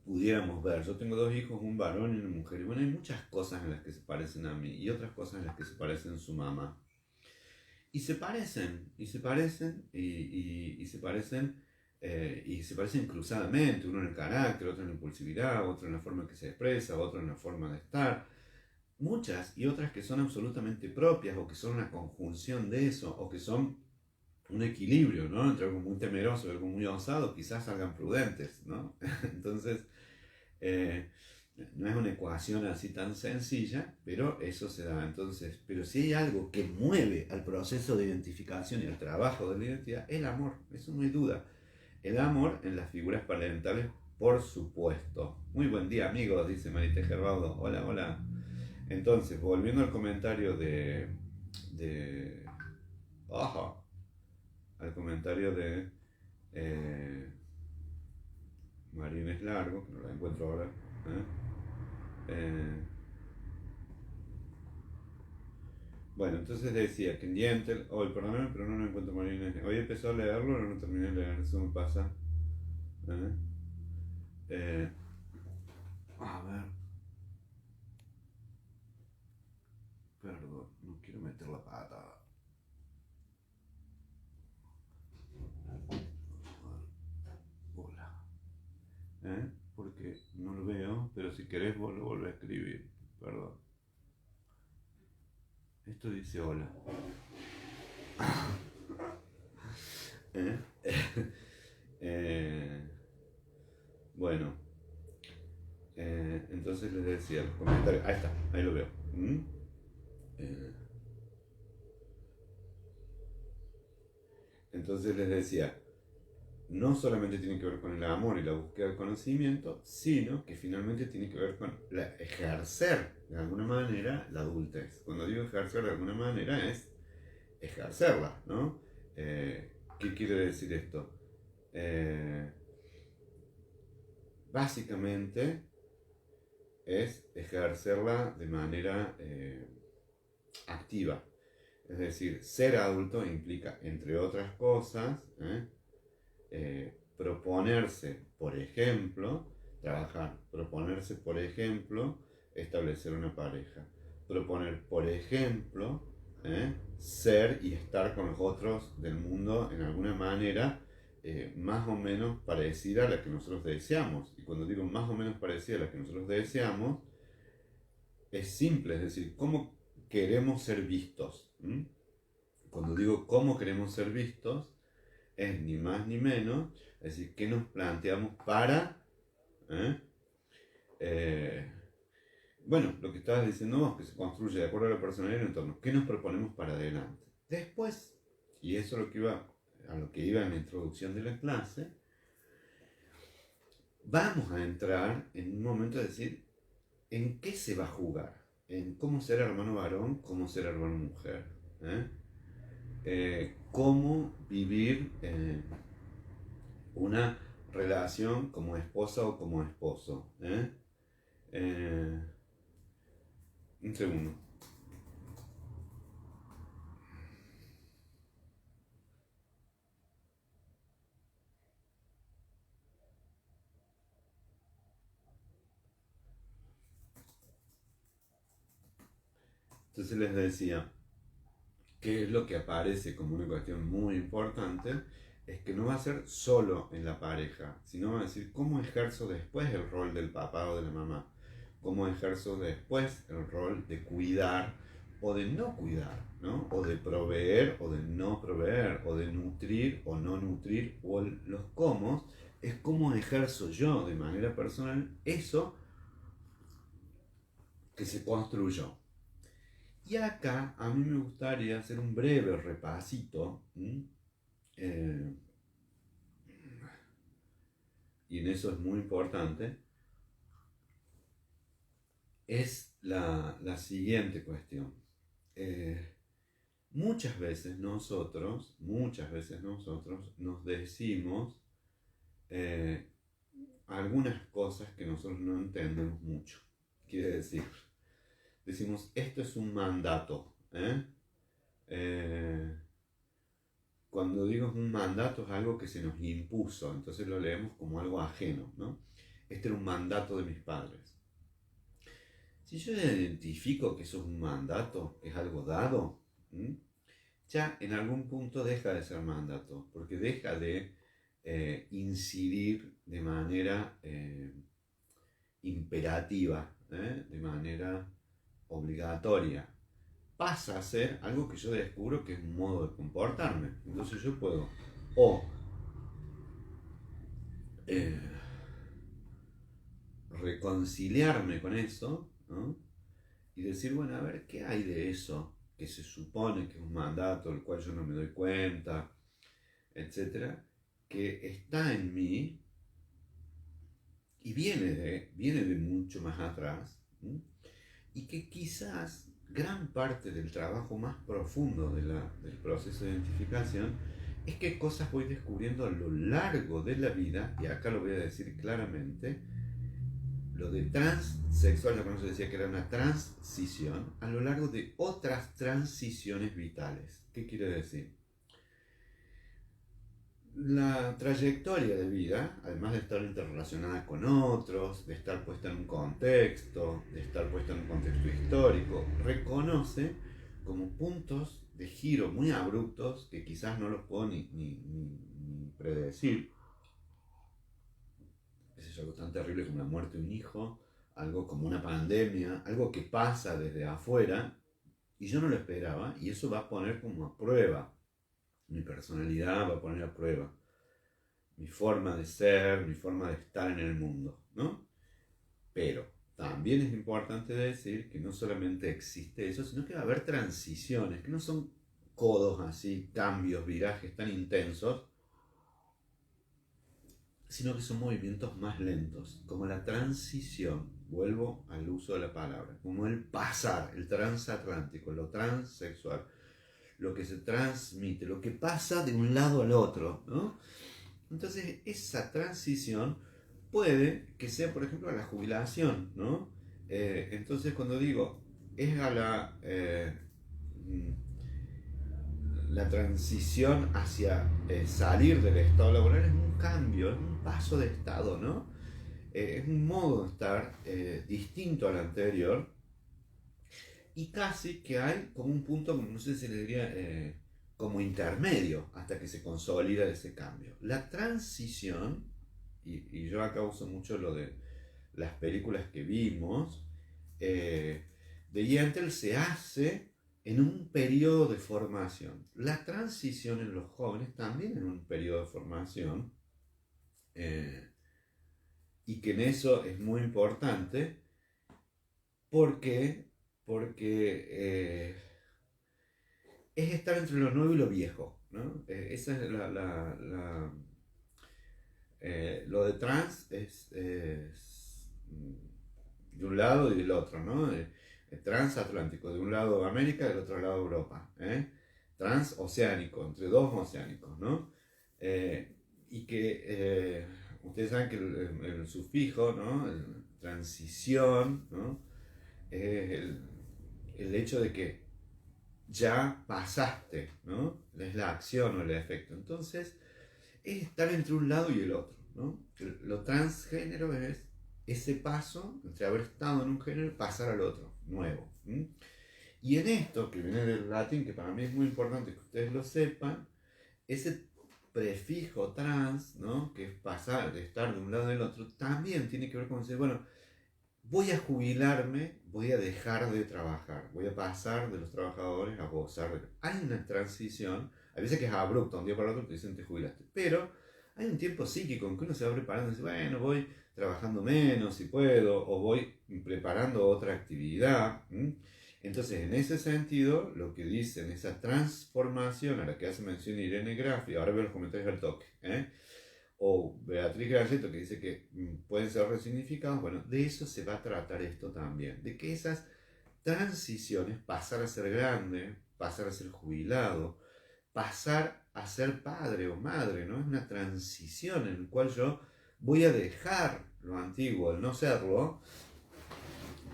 pudiéramos ver. Yo tengo dos hijos, un varón y una mujer. Y bueno, hay muchas cosas en las que se parecen a mí y otras cosas en las que se parecen a su mamá. Y se parecen, y se parecen, y se parecen, y se parecen cruzadamente. Uno en el carácter, otro en la impulsividad, otro en la forma en que se expresa, otro en la forma de estar. Muchas y otras que son absolutamente propias o que son una conjunción de eso o que son un equilibrio, ¿no? Entre algo muy temeroso y algo muy osado, quizás salgan prudentes, ¿no? Entonces, eh, no es una ecuación así tan sencilla, pero eso se da. Entonces, pero si hay algo que mueve al proceso de identificación y al trabajo de la identidad, el amor, eso no hay duda. El amor en las figuras parentales, por supuesto. Muy buen día, amigos, dice Marita Gerbaudo. Hola, hola. Entonces, volviendo al comentario de Ajá, al comentario de Marines Largo, que no la encuentro ahora. Eh, bueno, entonces decía que en Dientel, hoy perdóname, pero no lo encuentro Marines. Hoy empezó a leerlo, pero no terminé de leer, eso me pasa. ¿Eh? Eh, a ver, perdón, no quiero meter la pata. Hola. Porque no lo veo, pero si querés vos lo volvés a escribir. Perdón. Esto dice hola. ¿Eh? eh, bueno, entonces les decía los comentarios. Ahí está, ahí lo veo. Eh, entonces les decía, no solamente tiene que ver con el amor y la búsqueda del conocimiento, sino que finalmente tiene que ver con ejercer de alguna manera la adultez. Cuando digo ejercer de alguna manera es ejercerla, ¿no? ¿Qué quiere decir esto? Básicamente es ejercerla de manera activa. Es decir, ser adulto implica, entre otras cosas, proponerse, por ejemplo, trabajar, proponerse, por ejemplo, establecer una pareja, proponer, por ejemplo, ser y estar con los otros del mundo en alguna manera más o menos parecida a la que nosotros deseamos. Y cuando digo más o menos parecida a la que nosotros deseamos, es simple, es decir, ¿cómo queremos ser vistos? Cuando digo cómo queremos ser vistos, es ni más ni menos, es decir, qué nos planteamos para, ¿eh? Eh, bueno, lo que estabas diciendo vos, que se construye de acuerdo a la personalidad y el entorno, qué nos proponemos para adelante. Después, y eso es lo que iba, a lo que iba en la introducción de la clase, vamos a entrar en un momento de decir, ¿en qué se va a jugar? En cómo ser hermano varón, cómo ser hermano mujer. Cómo vivir una relación como esposa o como esposo. Un segundo. Entonces les decía, ¿qué es lo que aparece como una cuestión muy importante? Es que no va a ser solo en la pareja, sino va a decir cómo ejerzo después el rol del papá o de la mamá, cómo ejerzo después el rol de cuidar o de no cuidar, ¿no? O de proveer o de no proveer, o de nutrir o no nutrir, o los cómo, es cómo ejerzo yo de manera personal eso que se construyó. Y acá a mí me gustaría hacer un breve repasito, eh, y en eso es muy importante, es la siguiente cuestión. Eh, muchas veces nosotros nos decimos eh, algunas cosas que nosotros no entendemos mucho. Quiere decir, decimos, esto es un mandato. Eh, Cuando digo un mandato es algo que se nos impuso, entonces lo leemos como algo ajeno, ¿no? Este era un mandato de mis padres. Si yo identifico que eso es un mandato, es algo dado, ya en algún punto deja de ser mandato, porque deja de incidir de manera imperativa, de manera obligatoria. Pasa a ser algo que yo descubro que es un modo de comportarme. Entonces yo puedo o eh, reconciliarme con eso, ¿no? Y decir, bueno, a ver, ¿qué hay de eso que se supone que es un mandato, del cual yo no me doy cuenta, etcétera, que está en mí y viene de mucho más atrás, ¿sí? Y que quizás gran parte del trabajo más profundo del proceso de identificación es qué cosas voy descubriendo a lo largo de la vida, y acá lo voy a decir claramente, lo de transexual, lo que se decía que era una transición, a lo largo de otras transiciones vitales. ¿Qué quiere decir? La trayectoria de vida, además de estar interrelacionada con otros, de estar puesta en un contexto, de estar puesta en un contexto histórico, reconoce como puntos de giro muy abruptos que quizás no los puedo ni predecir. Es algo tan terrible como la muerte de un hijo, algo como una pandemia, algo que pasa desde afuera y yo no lo esperaba, y eso va a poner como a prueba mi personalidad, va a poner a prueba mi forma de ser, mi forma de estar en el mundo, ¿no? Pero también es importante decir que no solamente existe eso, sino que va a haber transiciones, que no son codos así, cambios, virajes tan intensos, sino que son movimientos más lentos, como la transición, vuelvo al uso de la palabra, como el pasar, el transatlántico, lo transexual, lo que se transmite, lo que pasa de un lado al otro, ¿no? Entonces esa transición puede que sea, por ejemplo, a la jubilación, ¿no? Entonces cuando digo, es a la transición hacia salir del estado laboral, es un cambio, es un paso de estado, ¿no? Es un modo de estar distinto al anterior, y casi que hay como un punto, no sé si le diría, como intermedio, hasta que se consolida ese cambio. La transición, y yo acá uso mucho lo de las películas que vimos, de Yentl se hace en un periodo de formación. La transición en los jóvenes también en un periodo de formación, y que en eso es muy importante porque, porque es estar entre lo nuevo y lo viejo, ¿no? Esa es lo de trans es de un lado y del otro, ¿no? Transatlántico, de un lado América, del otro lado Europa, transoceánico, entre dos oceánicos, ¿no? Y que ustedes saben que el sufijo, ¿no? Transición, ¿no? Es el hecho de que ya pasaste, ¿no? Es la acción o el efecto. Entonces, es estar entre un lado y el otro, ¿no? Lo transgénero es ese paso entre haber estado en un género y pasar al otro, nuevo. Y en esto, que viene del latín, que para mí es muy importante que ustedes lo sepan, ese prefijo trans, ¿no? Que es pasar de estar de un lado del otro, también tiene que ver con decir, bueno, voy a jubilarme, voy a dejar de trabajar, voy a pasar de los trabajadores a gozar de... Hay una transición, a veces que es abrupta, un día para otro te dicen te jubilaste, pero hay un tiempo psíquico en que uno se va preparando y dice, bueno, voy trabajando menos si puedo, o voy preparando otra actividad. Entonces, en ese sentido, lo que dicen, esa transformación a la que hace mención Irene Graffi, ahora veo los comentarios al toque, o Beatriz Galleto que dice que pueden ser resignificados, bueno, de eso se va a tratar esto también, de que esas transiciones, pasar a ser grande, pasar a ser jubilado, pasar a ser padre o madre, ¿no? Es una transición en la cual yo voy a dejar lo antiguo, el no serlo,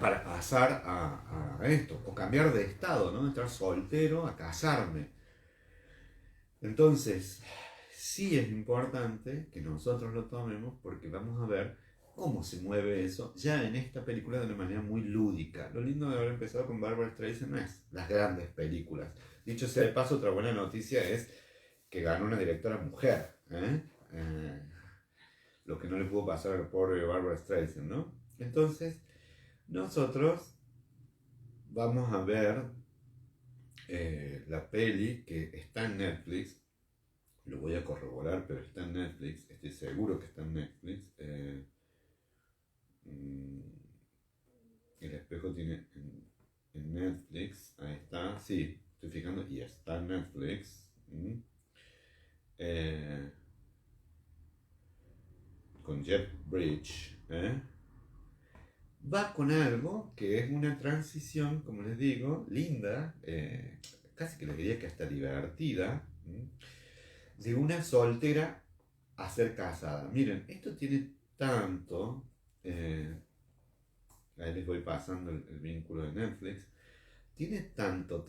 para pasar a esto, o cambiar de estado, ¿no? De estar soltero a casarme. Entonces, sí es importante que nosotros lo tomemos porque vamos a ver cómo se mueve eso ya en esta película de una manera muy lúdica. Lo lindo de haber empezado con Barbara Streisand no es las grandes películas. Dicho sea de paso, otra buena noticia es que ganó una directora mujer. Lo que no le pudo pasar al pobre Barbara Streisand, ¿no? Entonces, nosotros vamos a ver la peli que está en Netflix. Lo voy a corroborar, pero está en Netflix. Estoy seguro que está en Netflix. El espejo tiene en Netflix. Ahí está. Sí, estoy fijando. Y está en Netflix. Eh, con Jeff Bridge. Va con algo que es una transición, como les digo, linda. Casi que les diría que hasta divertida. De una soltera a ser casada. Miren, esto tiene tanto, ahí les voy pasando el vínculo de Netflix, tiene tanto,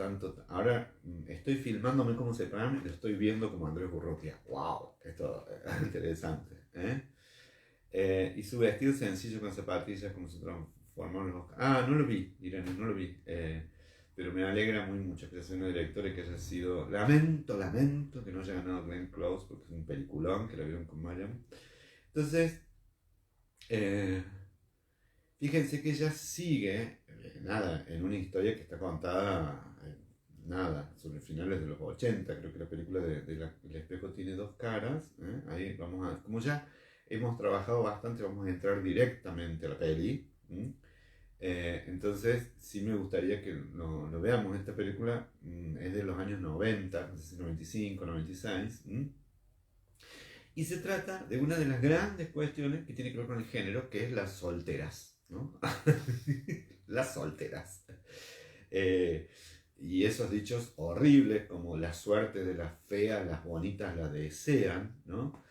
ahora estoy filmándome como se llama y lo estoy viendo como Andrés Urrutia. ¡Wow! Esto es interesante. Y su vestido sencillo con zapatillas como se transformaron en los... Ah, no lo vi, Irene, no lo vi. Pero me alegra muy mucho que sea una directora y que haya sido... Lamento que no haya ganado Glenn Close porque es un peliculón que la vieron con Mariam. Entonces, eh, fíjense que ella sigue, nada, en una historia que está contada, nada, sobre finales de los 80. Creo que la película El espejo tiene dos caras. Ahí vamos a... Como ya hemos trabajado bastante, vamos a entrar directamente a la peli. Entonces, sí me gustaría que lo veamos. Esta película es de los años 90, no sé si 95, 96. Y se trata de una de las grandes cuestiones que tiene que ver con el género, que es las solteras, ¿no? Las solteras. Y esos dichos horribles como la suerte de las feas, las bonitas la desean, ¿no?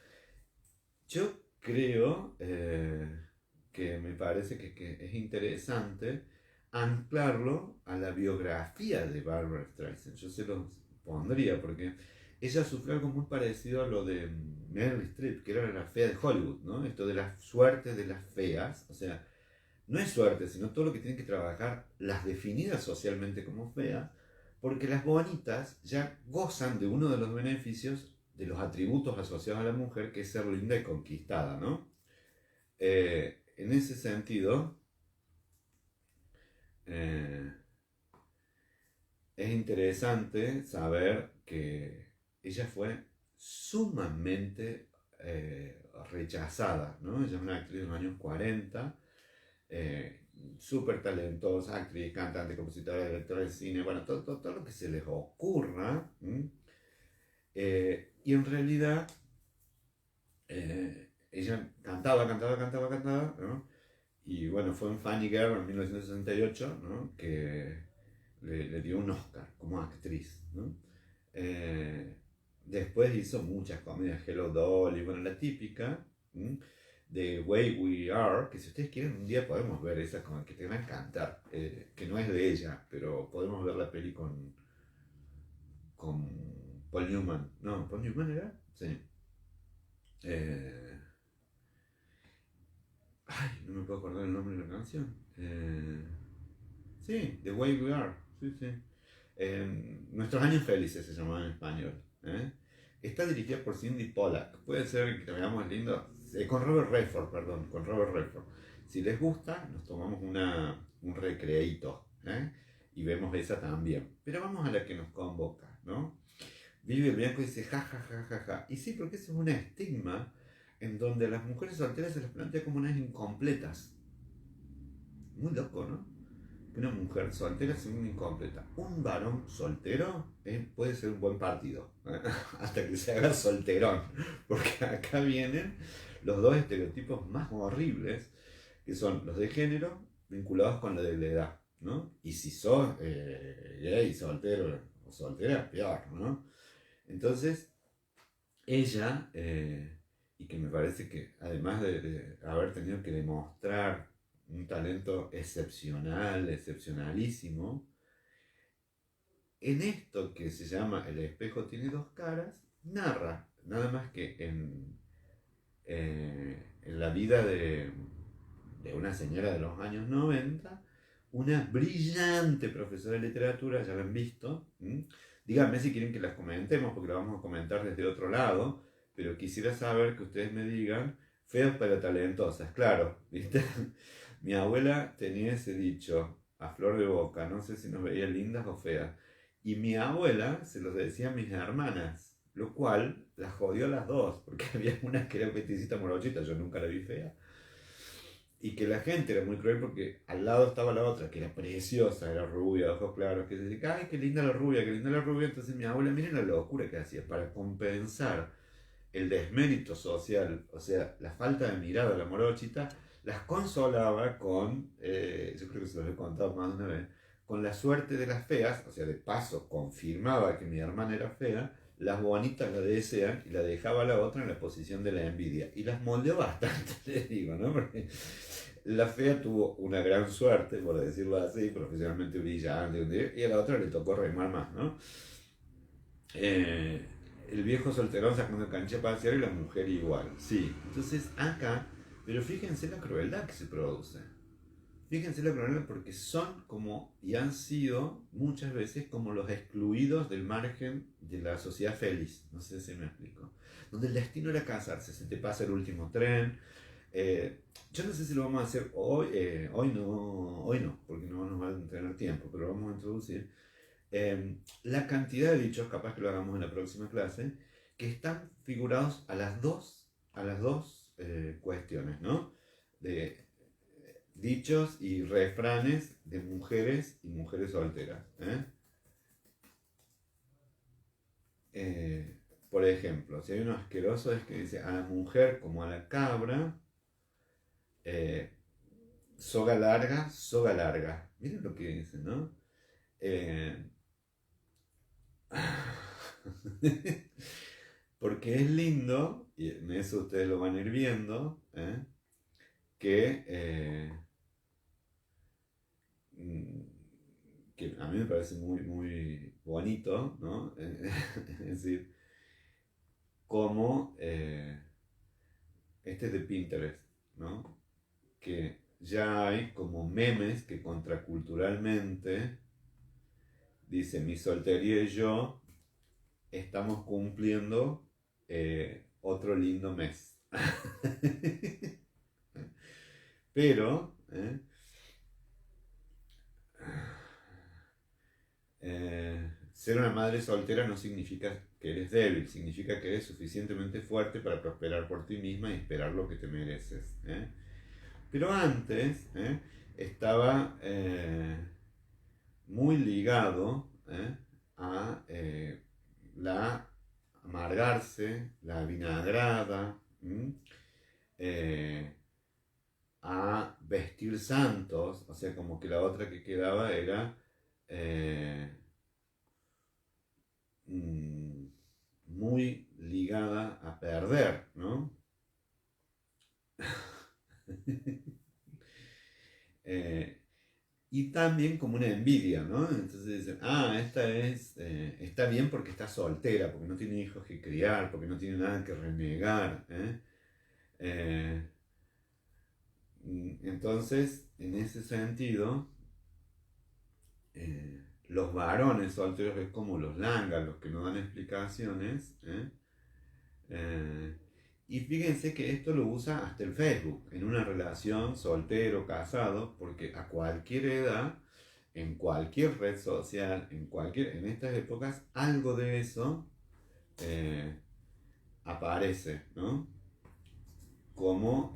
Yo creo que me parece que es interesante anclarlo a la biografía de Barbara Streisand. Yo se lo pondría porque ella sufrió algo muy parecido a lo de Meryl Streep, que era la fea de Hollywood, ¿no? Esto de la suerte de las feas, o sea, no es suerte, sino todo lo que tienen que trabajar las definidas socialmente como feas, porque las bonitas ya gozan de uno de los beneficios de los atributos asociados a la mujer, que es ser linda y conquistada, ¿no? En ese sentido, eh, es interesante saber que ella fue sumamente rechazada, ¿no? Ella es una actriz de los años 40, súper talentosa, actriz, cantante, compositora, directora de cine, bueno, todo lo que se les ocurra. Y en realidad, ella cantaba, ¿no? Y bueno, fue en Funny Girl en 1968, ¿no? Que le dio un Oscar como actriz, ¿no? Eh, Después hizo muchas comedias, Hello Dolly, bueno, la típica, de Way We Are, que si ustedes quieren un día podemos ver esa, que te va a encantar, que no es de ella, pero podemos ver la peli con Paul Newman. No, ¿Paul Newman era? Sí. Eh, Ay, no me puedo acordar el nombre de la canción. Sí, The Way We Are. sí, sí. Nuestros años felices se llamaba en español. ¿Eh? Está dirigida por Cindy Pollack. Puede ser que veamos lindo. Con Robert Redford, perdón, con Robert Redford. Si les gusta, nos tomamos un recreíto. ¿Eh? Y vemos esa también. Pero vamos a la que nos convoca, ¿no? Vive el Bianco y dice ja, ja, ja, ja, ja. Y sí, porque eso es un estigma en donde a las mujeres solteras se les plantea como unas incompletas. Muy loco, ¿no? Que una mujer soltera sea una incompleta. Un varón soltero puede ser un buen partido, ¿eh? Hasta que se haga solterón. Porque acá vienen los dos estereotipos más horribles, que son los de género vinculados con la de la edad, ¿no? Y si sos gay, soltero o soltera, peor, ¿no? Entonces, ella, y que me parece que además de haber tenido que demostrar un talento excepcional, excepcionalísimo, en esto que se llama El espejo tiene dos caras, narra, nada más que en la vida de una señora de los años 90, una brillante profesora de literatura, ya la han visto. Díganme si quieren que las comentemos, porque las vamos a comentar desde otro lado, pero quisiera saber que ustedes me digan, feas pero talentosas, claro, ¿viste? Mi abuela tenía ese dicho a flor de boca, no sé si nos veía lindas o feas, y mi abuela se los decía a mis hermanas, lo cual las jodió a las dos, porque había una que era peticita morochita, yo nunca la vi fea, y que la gente era muy cruel porque al lado estaba la otra, que era preciosa, era rubia, de ojos claros, que decía, ay, qué linda la rubia, qué linda la rubia. Entonces mi abuela, miren la locura que hacía, para compensar el desmérito social, o sea, la falta de mirada de la morochita, las consolaba con, yo creo que se los he contado más de una vez, con la suerte de las feas, o sea, de paso confirmaba que mi hermana era fea, las bonitas la desean y la dejaba a la otra en la posición de la envidia. Y las moldeó bastante, les digo, ¿no? Porque la fea tuvo una gran suerte, por decirlo así, profesionalmente brillante, y a la otra le tocó remar más, ¿no? Eh, el viejo solterón sacando cancha a pasear y la mujer igual, sí. Entonces acá, pero fíjense la crueldad que se produce. Fíjense la crueldad porque son como, y han sido muchas veces como los excluidos del margen de la sociedad feliz. No sé si me explico. Donde el destino era casarse, se te pasa el último tren. Yo no sé si lo vamos a hacer hoy, hoy no, porque no nos va a tener tiempo, pero lo vamos a introducir la cantidad de dichos, capaz que lo hagamos en la próxima clase, que están figurados a las dos cuestiones, ¿no? De dichos y refranes de mujeres y mujeres solteras. Por ejemplo, si hay uno asqueroso es que dice a la mujer como a la cabra, eh, soga larga, soga larga. Miren lo que dice, ¿no? Eh, Porque es lindo, y en eso ustedes lo van a ir viendo, que, mm, que a mí me parece muy, muy bonito, ¿no? Es decir, como este es de Pinterest, ¿no? Que ya hay como memes que contraculturalmente dice mi soltería y yo estamos cumpliendo otro lindo mes. Pero ser una madre soltera no significa que eres débil, significa que eres suficientemente fuerte para prosperar por ti misma y esperar lo que te mereces. Pero antes estaba muy ligado a la amargarse, la vinagrada, eh, a vestir santos, o sea, como que la otra que quedaba era eh, mm, muy ligada a perder, ¿no? Eh, y también como una envidia, ¿no? Entonces dicen, esta está bien porque está soltera, porque no tiene hijos que criar, porque no tiene nada que renegar. Eh, entonces, en ese sentido, los varones solteros es como los langas, los que no dan explicaciones. Y fíjense que esto lo usa hasta el Facebook, en una relación soltero, casado, porque a cualquier edad, en cualquier red social, en estas épocas, algo de eso eh, aparece, ¿no? Como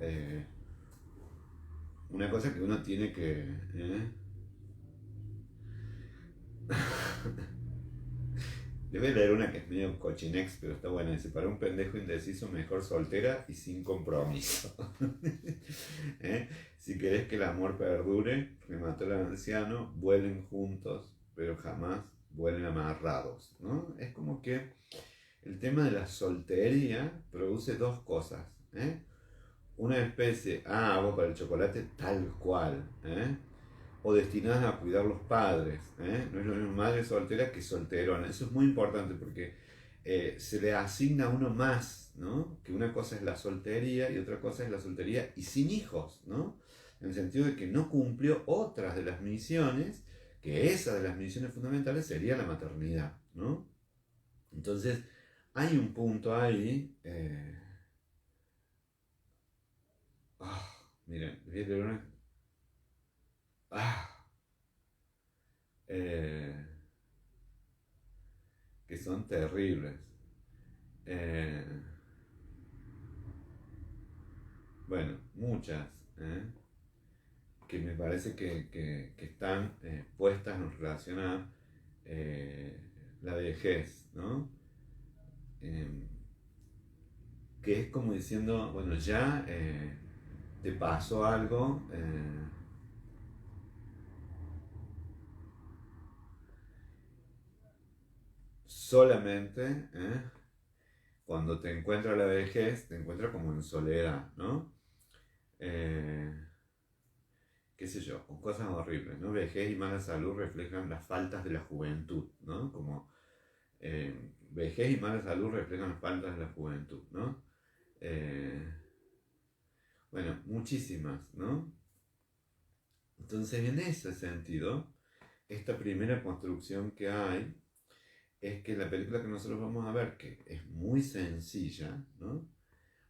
una cosa que uno tiene que... Le voy a leer una que es medio cochinex, pero está buena. Dice, para un pendejo indeciso, mejor soltera y sin compromiso. Si querés que el amor perdure, remató el anciano, vuelen juntos, pero jamás vuelen amarrados, ¿no? Es como que el tema de la soltería produce dos cosas, una especie, agua para el chocolate tal cual, o destinadas a cuidar los padres, no es lo mismo madre soltera que solterona. Eso es muy importante porque se le asigna a uno más, ¿no? Que una cosa es la soltería y otra cosa es la soltería y sin hijos, ¿no? En el sentido de que no cumplió otras de las misiones, que esa de las misiones fundamentales sería la maternidad, ¿no? Entonces, hay un punto ahí. Miren, voy a leer una. Ah, eh, que son terribles. Eh, bueno, muchas, que me parece que están puestas en relación a la vejez, ¿no? Eh, que es como diciendo, bueno, ya te pasó algo, solamente cuando te encuentra la vejez, te encuentra como en soledad, ¿no? Eh, qué sé yo, con cosas horribles, ¿no? Vejez y mala salud reflejan las faltas de la juventud, ¿no? Como vejez y mala salud reflejan las faltas de la juventud, ¿no? Eh, bueno, muchísimas, ¿no? Entonces, en ese sentido, esta primera construcción que hay es que la película que nosotros vamos a ver, que es muy sencilla, ¿no?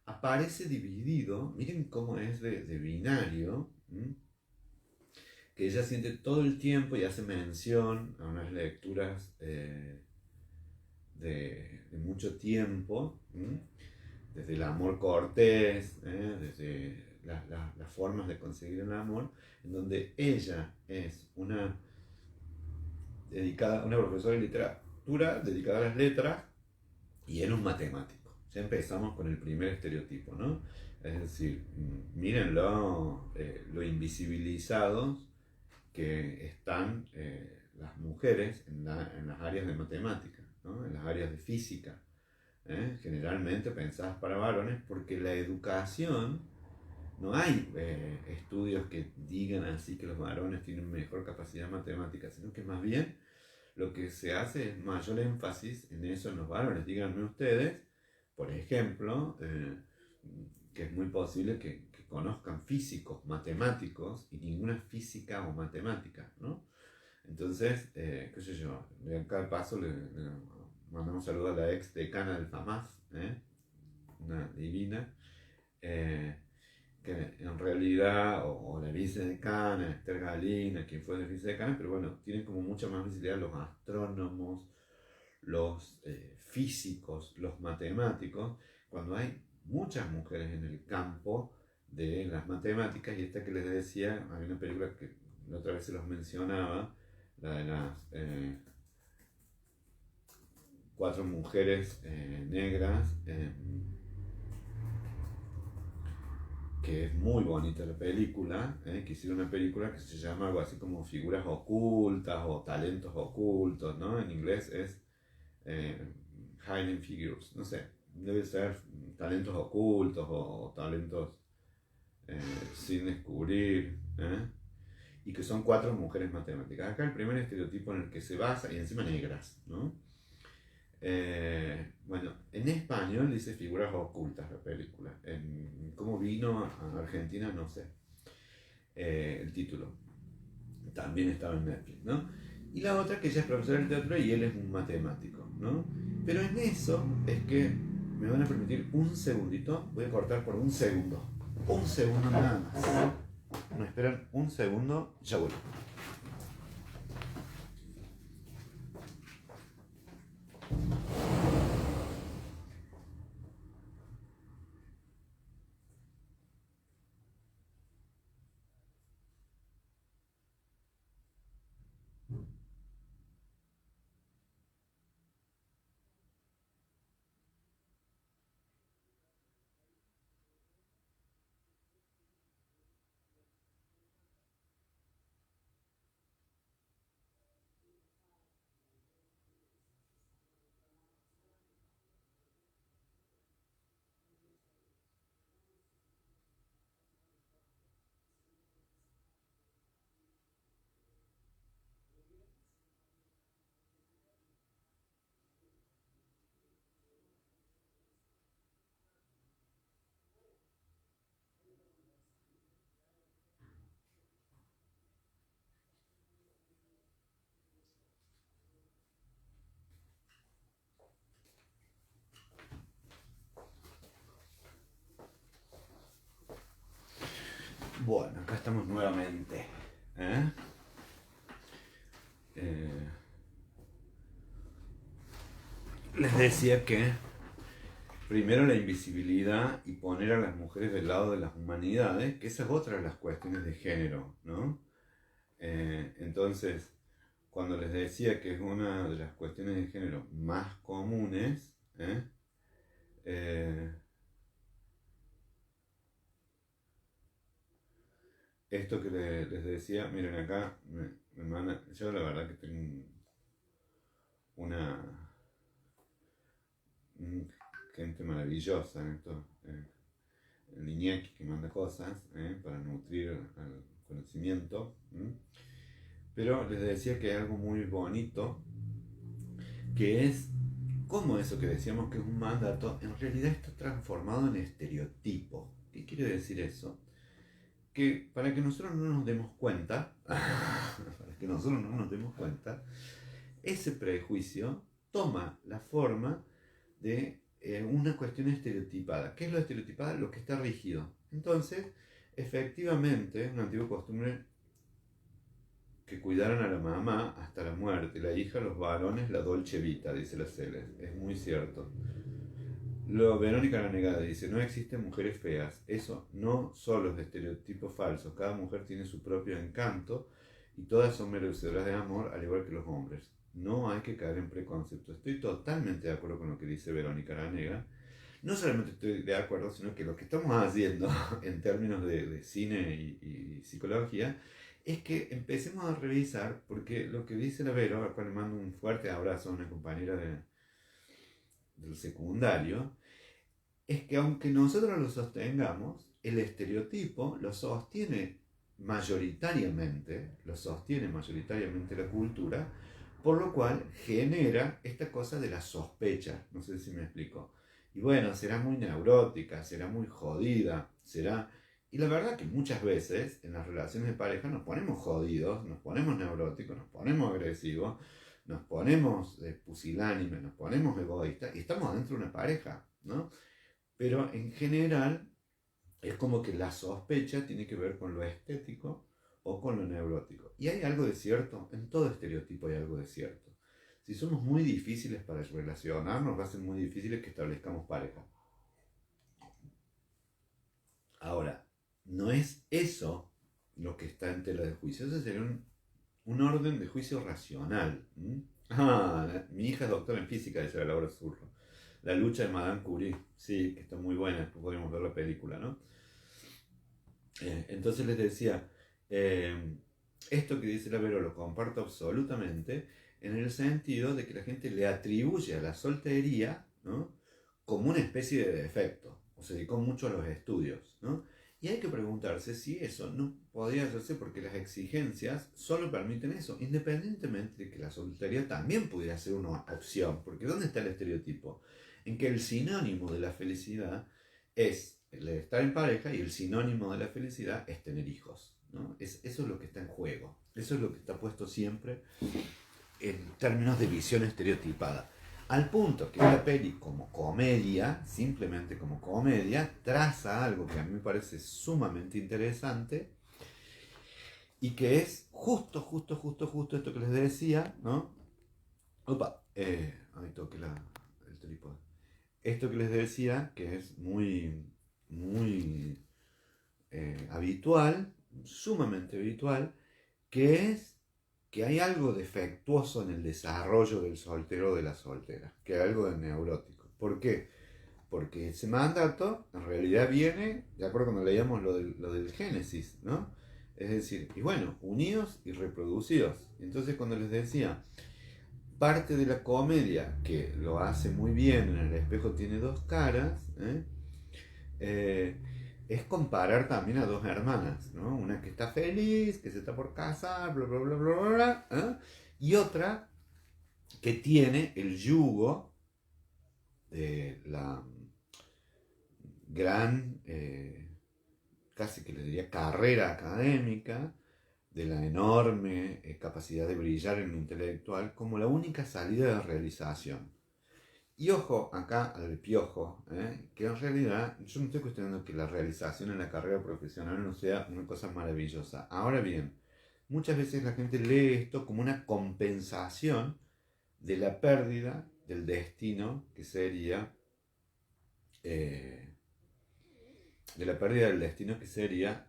Aparece dividido, miren cómo es de binario, ¿m? Que ella siente todo el tiempo y hace mención a unas lecturas de mucho tiempo, desde el amor cortés, desde las formas de conseguir el amor, en donde ella es una profesora de literatura dedicada a las letras y él un matemático. Ya empezamos con el primer estereotipo, ¿no? Es decir, miren lo invisibilizados que están las mujeres en las áreas de matemática, ¿no? En las áreas de física. Generalmente pensadas para varones porque la educación, no hay estudios que digan así que los varones tienen mejor capacidad matemática, sino que más bien lo que se hace es mayor énfasis en eso en los varones. Díganme ustedes, por ejemplo, que es muy posible que conozcan físicos, matemáticos y ninguna física o matemática, ¿no? Entonces, qué sé yo, de acá al paso le mandamos un saludo a la ex decana del FAMAS, una divina, eh, que en realidad, o la vicedecana, Esther Galina, quien fue la vicedecana, pero bueno, tienen como mucha más visibilidad los astrónomos, los físicos, los matemáticos, cuando hay muchas mujeres en el campo de las matemáticas, y esta que les decía, hay una película que la otra vez se los mencionaba, la de las cuatro mujeres negras, que es muy bonita la película, que hicieron una película que se llama algo así como Figuras Ocultas o Talentos Ocultos, ¿no? En inglés es Hidden Figures, no sé, debe ser talentos ocultos o talentos eh, sin descubrir, y que son cuatro mujeres matemáticas. Acá el primer estereotipo en el que se basa, y encima negras, ¿no? Bueno, en español dice Figuras Ocultas la película. ¿Cómo vino a Argentina? No sé. El título. También estaba en Netflix, ¿no? y la otra que ella es profesora de literatura y él es un matemático, ¿no? Pero en eso es que me van a permitir un segundito, voy a cortar por un segundo nada más. Me esperan un segundo, ya vuelvo. Bueno, acá estamos nuevamente. ¿Eh? Les decía que primero la invisibilidad y poner a las mujeres del lado de las humanidades, que esa es otra de las cuestiones de género, ¿no? Entonces, cuando les decía que es una de las cuestiones de género más comunes, esto que les decía, miren acá, me manda, yo la verdad que tengo una gente maravillosa en esto, el Iñaki que manda cosas para nutrir al conocimiento. Pero les decía que hay algo muy bonito, que es cómo eso que decíamos que es un mandato, en realidad está transformado en estereotipo. ¿Qué quiere decir eso? Que para que nosotros no nos demos cuenta, ese prejuicio toma la forma de una cuestión estereotipada. ¿Qué es lo estereotipada? Lo que está rígido. Entonces, efectivamente, una antigua costumbre que cuidaron a la mamá hasta la muerte, la hija, los varones, la dolce vita, dice la Celes. Es muy cierto. Verónica Lanegada dice, no existen mujeres feas. Eso no solo es de estereotipos falsos. Cada mujer tiene su propio encanto y todas son merecedoras de amor, al igual que los hombres. No hay que caer en preconceptos. Estoy totalmente de acuerdo con lo que dice Verónica Lanega. No solamente estoy de acuerdo, sino que lo que estamos haciendo en términos de cine y psicología es que empecemos a revisar, porque lo que dice la Vero, a la cual le mando un fuerte abrazo a una compañera del secundario, es que aunque nosotros lo sostengamos, el estereotipo lo sostiene mayoritariamente la cultura, por lo cual genera esta cosa de la sospecha, no sé si me explico. Y bueno, será muy neurótica, será muy jodida, será... Y la verdad que muchas veces en las relaciones de pareja nos ponemos jodidos, nos ponemos neuróticos, nos ponemos agresivos, nos ponemos pusilánimes, nos ponemos egoístas y estamos dentro de una pareja, ¿no? Pero en general es como que la sospecha tiene que ver con lo estético o con lo neurótico. Y hay algo de cierto, en todo estereotipo hay algo de cierto. Si somos muy difíciles para relacionarnos, va a ser muy difícil que establezcamos pareja. Ahora, no es eso lo que está en tela de juicio, eso sería un orden de juicio racional. Mi hija es doctora en física, dice la Laura Zurro. La lucha de Madame Curie, sí, que está muy buena, después podemos ver la película, ¿no? Entonces les decía, esto que dice la Vero lo comparto absolutamente en el sentido de que la gente le atribuye a la soltería, ¿no?, como una especie de defecto, o se dedicó mucho a los estudios, ¿no? Y hay que preguntarse si eso no podría hacerse porque las exigencias solo permiten eso, independientemente de que la soltería también pudiera ser una opción, porque ¿dónde está el estereotipo? En que el sinónimo de la felicidad es el estar en pareja y el sinónimo de la felicidad es tener hijos, ¿no? Eso es lo que está en juego, eso es lo que está puesto siempre en términos de visión estereotipada. Al punto que la peli como comedia, simplemente como comedia, traza algo que a mí me parece sumamente interesante y que es justo esto que les decía, ¿no? Opa, ahí toqué el trípode. Esto que les decía, que es muy habitual, sumamente habitual, que es que hay algo defectuoso en el desarrollo del soltero o de la soltera, que hay algo de neurótico. ¿Por qué? Porque ese mandato en realidad viene, de acuerdo cuando leíamos lo del Génesis, ¿no? Es decir, y bueno, unidos y reproducidos. Entonces cuando les decía, parte de la comedia, que lo hace muy bien en El espejo tiene dos caras, es comparar también a dos hermanas, ¿no? Una que está feliz, que se está por casar, bla, bla, bla, bla, bla, bla, y otra que tiene el yugo de la gran, casi que le diría, carrera académica, de la enorme capacidad de brillar en lo intelectual como la única salida de realización. Y ojo acá al piojo, que en realidad yo no estoy cuestionando que la realización en la carrera profesional no sea una cosa maravillosa. Ahora bien, muchas veces la gente lee esto como una compensación de la pérdida del destino que sería eh, de la pérdida del destino que sería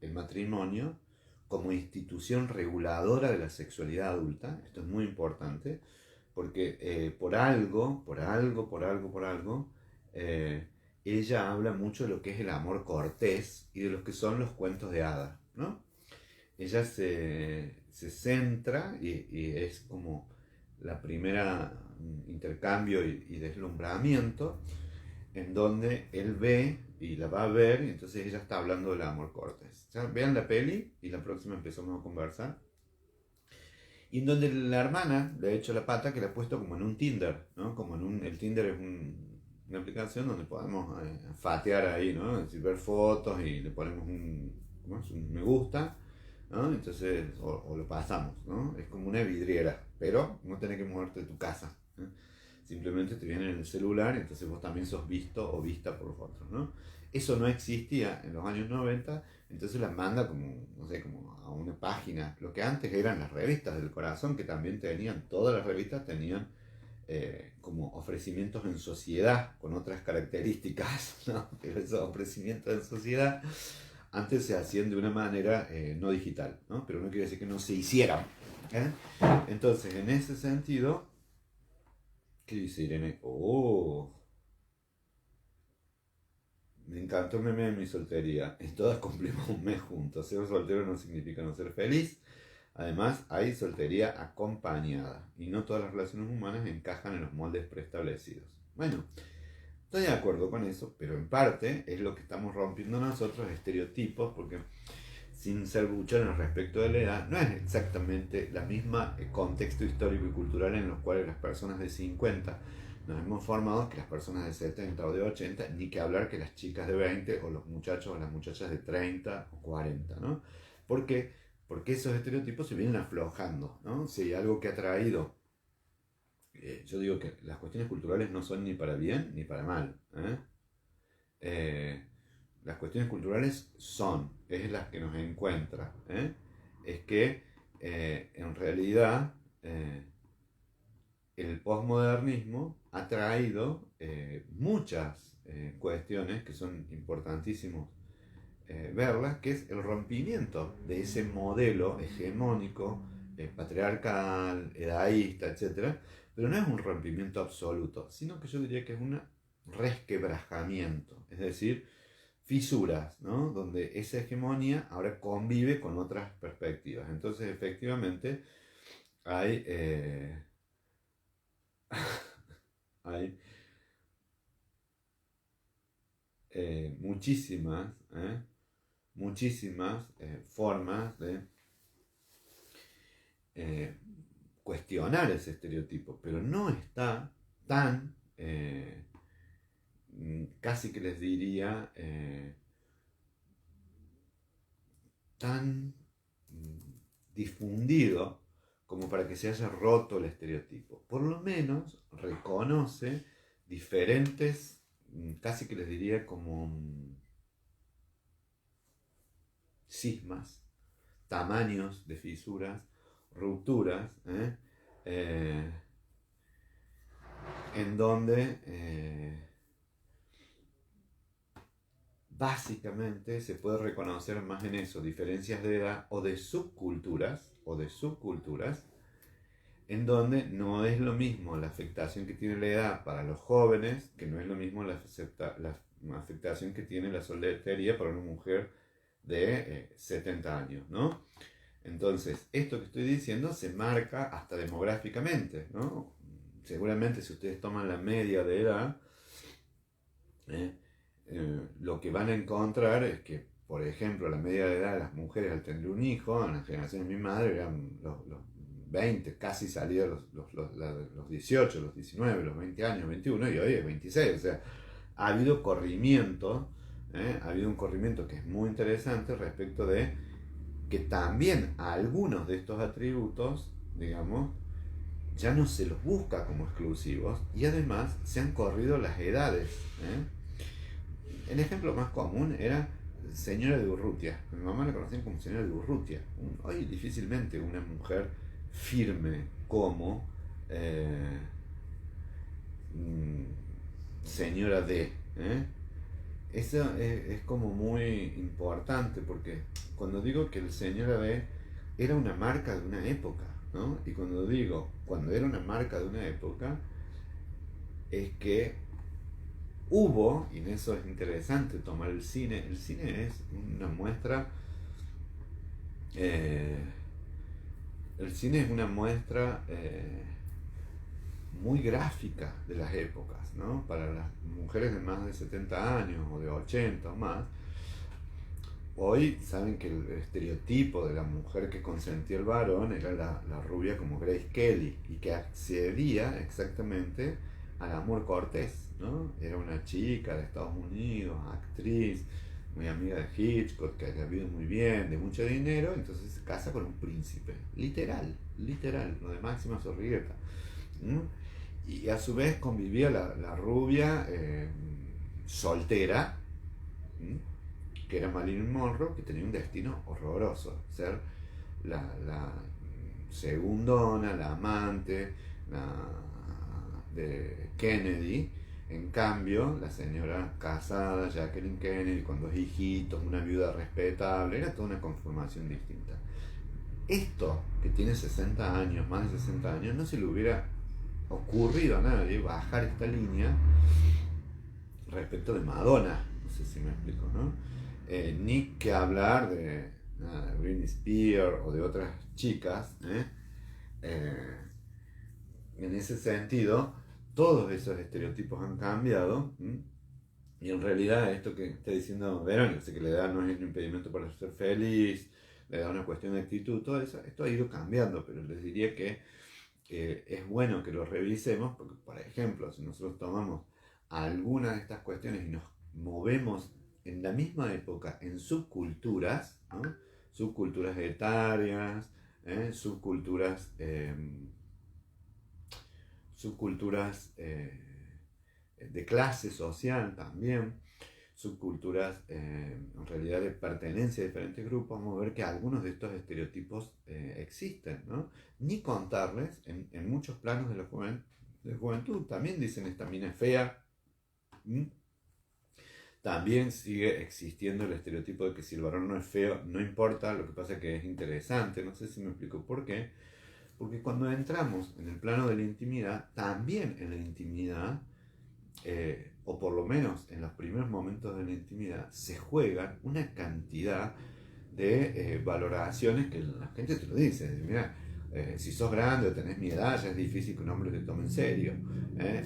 el matrimonio como institución reguladora de la sexualidad adulta. Esto es muy importante porque por algo, ella habla mucho de lo que es el amor cortés y de lo que son los cuentos de hadas, ¿no? Ella se centra y es como la primera intercambio y deslumbramiento en donde él ve y la va a ver y entonces ella está hablando del amor cortés. ¿Ya? Vean la peli y la próxima empezamos a conversar. Y en donde la hermana le ha hecho la pata que la ha puesto como en un Tinder, ¿no? Como en un, el Tinder es una aplicación donde podemos fatear ahí, ¿no? Es decir, ver fotos y le ponemos ¿cómo es? Un me gusta, ¿no? Entonces, o lo pasamos, ¿no? Es como una vidriera, pero no tenés que moverte de tu casa, ¿eh? Simplemente te viene en el celular y entonces vos también sos visto o vista por los otros, ¿no? Eso no existía en los años 90, entonces la manda como, no sé, como a una página. Lo que antes eran las revistas del corazón, que también tenían, todas las revistas tenían como ofrecimientos en sociedad con otras características, ¿no? Pero esos ofrecimientos en sociedad antes se hacían de una manera no digital, ¿no? Pero no quiere decir que no se hicieran, ¿eh? Entonces, en ese sentido, ¿qué dice Irene? Oh, me encantó el meme de mi soltería. En todas cumplimos un mes juntos. Ser soltero no significa no ser feliz. Además, hay soltería acompañada. Y no todas las relaciones humanas encajan en los moldes preestablecidos. Bueno, estoy de acuerdo con eso, pero en parte es lo que estamos rompiendo nosotros, estereotipos, porque sin ser buchones respecto de la edad, no es exactamente la misma contexto histórico y cultural en los cuales las personas de 50 nos hemos formado que las personas de 70 o de 80, ni que hablar que las chicas de 20 o los muchachos o las muchachas de 30 o 40, ¿no? ¿Por qué? Porque esos estereotipos se vienen aflojando, ¿no? Si hay algo que ha traído, yo digo que las cuestiones culturales no son ni para bien ni para mal, ¿eh? Eh, las cuestiones culturales es las que nos encuentra, ¿eh? Es que en realidad el posmodernismo ha traído muchas cuestiones que son importantísimos verlas, que es el rompimiento de ese modelo hegemónico, patriarcal, edadista, etcétera, pero no es un rompimiento absoluto, sino que yo diría que es un resquebrajamiento, es decir, fisuras, ¿no? Donde esa hegemonía ahora convive con otras perspectivas. Entonces, efectivamente, hay, hay muchísimas formas de eh, cuestionar ese estereotipo, pero no está tan, casi que les diría, tan difundido como para que se haya roto el estereotipo. Por lo menos reconoce diferentes, casi que les diría como cismas, tamaños de fisuras, rupturas, en donde básicamente se puede reconocer más en eso, diferencias de edad o de subculturas, en donde no es lo mismo la afectación que tiene la edad para los jóvenes, que no es lo mismo la afectación que tiene la soltería para una mujer de 70 años, ¿no? Entonces, esto que estoy diciendo se marca hasta demográficamente, ¿no? Seguramente si ustedes toman la media de edad, lo que van a encontrar es que, por ejemplo, la media de edad de las mujeres al tener un hijo, en la generación de mi madre eran los 20, casi salían los 18, los 19, los 20 años, 21, y hoy es 26, o sea, ha habido corrimiento, ha habido un corrimiento que es muy interesante respecto de que también algunos de estos atributos, digamos, ya no se los busca como exclusivos y además se han corrido las edades. El ejemplo más común era señora de Urrutia. Mi mamá la conocían como señora de Urrutia. Hoy difícilmente una mujer firme como señora de... Eso es como muy importante porque cuando digo que el señora de era una marca de una época, ¿no? Y cuando digo cuando era una marca de una época es que hubo, y en eso es interesante tomar el cine es una muestra, el cine es una muestra muy gráfica de las épocas, ¿no? Para las mujeres de más de 70 años o de 80 o más, hoy saben que el estereotipo de la mujer que consentía el varón era la rubia como Grace Kelly y que accedía exactamente al amor cortés, ¿no? Era una chica de Estados Unidos, actriz, muy amiga de Hitchcock, que había vivido muy bien, de mucho dinero, entonces se casa con un príncipe, literal, lo de Máxima Zorrigueta. Y a su vez convivía la rubia soltera, que era Marilyn Monroe, que tenía un destino horroroso, ser la segundona, la amante de Kennedy. En cambio, la señora casada, Jacqueline Kennedy, con 2 hijitos, una viuda respetable, era toda una conformación distinta. Esto, que tiene 60 años, más de 60 años, no se le hubiera ocurrido a nadie bajar esta línea respecto de Madonna, no sé si me explico, ¿no? Ni que hablar de Britney Spears o de otras chicas, en ese sentido, todos esos estereotipos han cambiado, y en realidad esto que está diciendo Verónica, que la edad no es un impedimento para ser feliz, la edad es una cuestión de actitud, todo eso, esto ha ido cambiando, pero les diría que es bueno que lo revisemos, porque por ejemplo, si nosotros tomamos algunas de estas cuestiones y nos movemos en la misma época en subculturas, ¿no? Subculturas etarias, subculturas de clase social también, subculturas en realidad de pertenencia a diferentes grupos, vamos a ver que algunos de estos estereotipos existen, ¿no? Ni contarles, en muchos planos de la juventud, también dicen esta mina es fea. También sigue existiendo el estereotipo de que si el varón no es feo, no importa, lo que pasa es que es interesante, no sé si me explico por qué. Porque cuando entramos en el plano de la intimidad, también en la intimidad, o por lo menos en los primeros momentos de la intimidad, se juegan una cantidad de valoraciones que la gente te lo dice. Mira, si sos grande o tenés mi edad, ya es difícil que un hombre te tome en serio.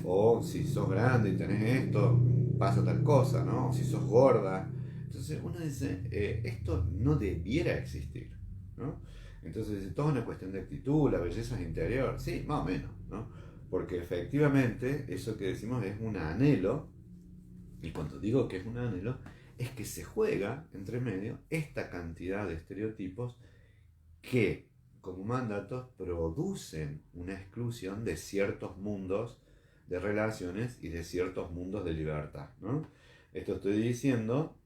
O si sos grande y tenés esto, pasa tal cosa, ¿no? O si sos gorda. Entonces uno dice, esto no debiera existir, ¿no? Entonces es toda una cuestión de actitud, la belleza es interior, sí, más o menos, ¿no? Porque efectivamente eso que decimos es un anhelo, y cuando digo que es un anhelo, es que se juega entre medio esta cantidad de estereotipos que, como mandatos, producen una exclusión de ciertos mundos de relaciones y de ciertos mundos de libertad, ¿no? Esto estoy diciendo,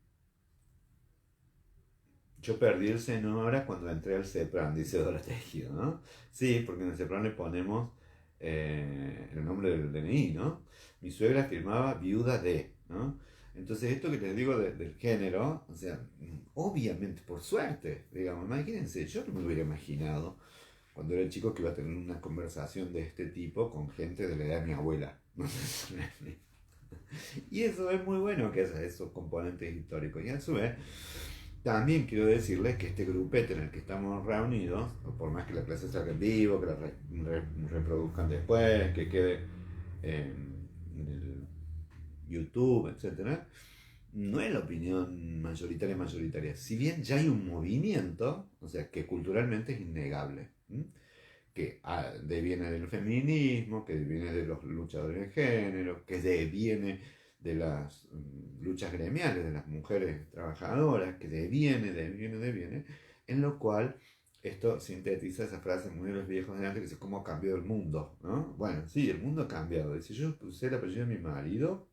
yo perdí el seno ahora cuando entré al CEPRAN, dice Dora Tejido, ¿no? Sí, porque en el CEPRAN le ponemos el nombre del DNI, ¿no? Mi suegra firmaba viuda de, ¿no? Entonces esto que les digo del género, o sea, obviamente, por suerte, digamos, imagínense, yo no me hubiera imaginado cuando era chico que iba a tener una conversación de este tipo con gente de la edad de mi abuela. Y eso es muy bueno que haya esos componentes históricos. Y a su vez, también quiero decirles que este grupete en el que estamos reunidos, por más que la clase salga en vivo, que la reproduzcan después, que quede en el YouTube, etcétera, no es la opinión mayoritaria. Si bien ya hay un movimiento, o sea, que culturalmente es innegable, que deviene del feminismo, que deviene de los luchadores de género, que deviene de las luchas gremiales de las mujeres trabajadoras, que deviene, en lo cual esto sintetiza esa frase muy de los viejos de antes que dice, ¿cómo ha cambiado el mundo? ¿No? Bueno, sí, el mundo ha cambiado. Dice, yo puse el apellido de mi marido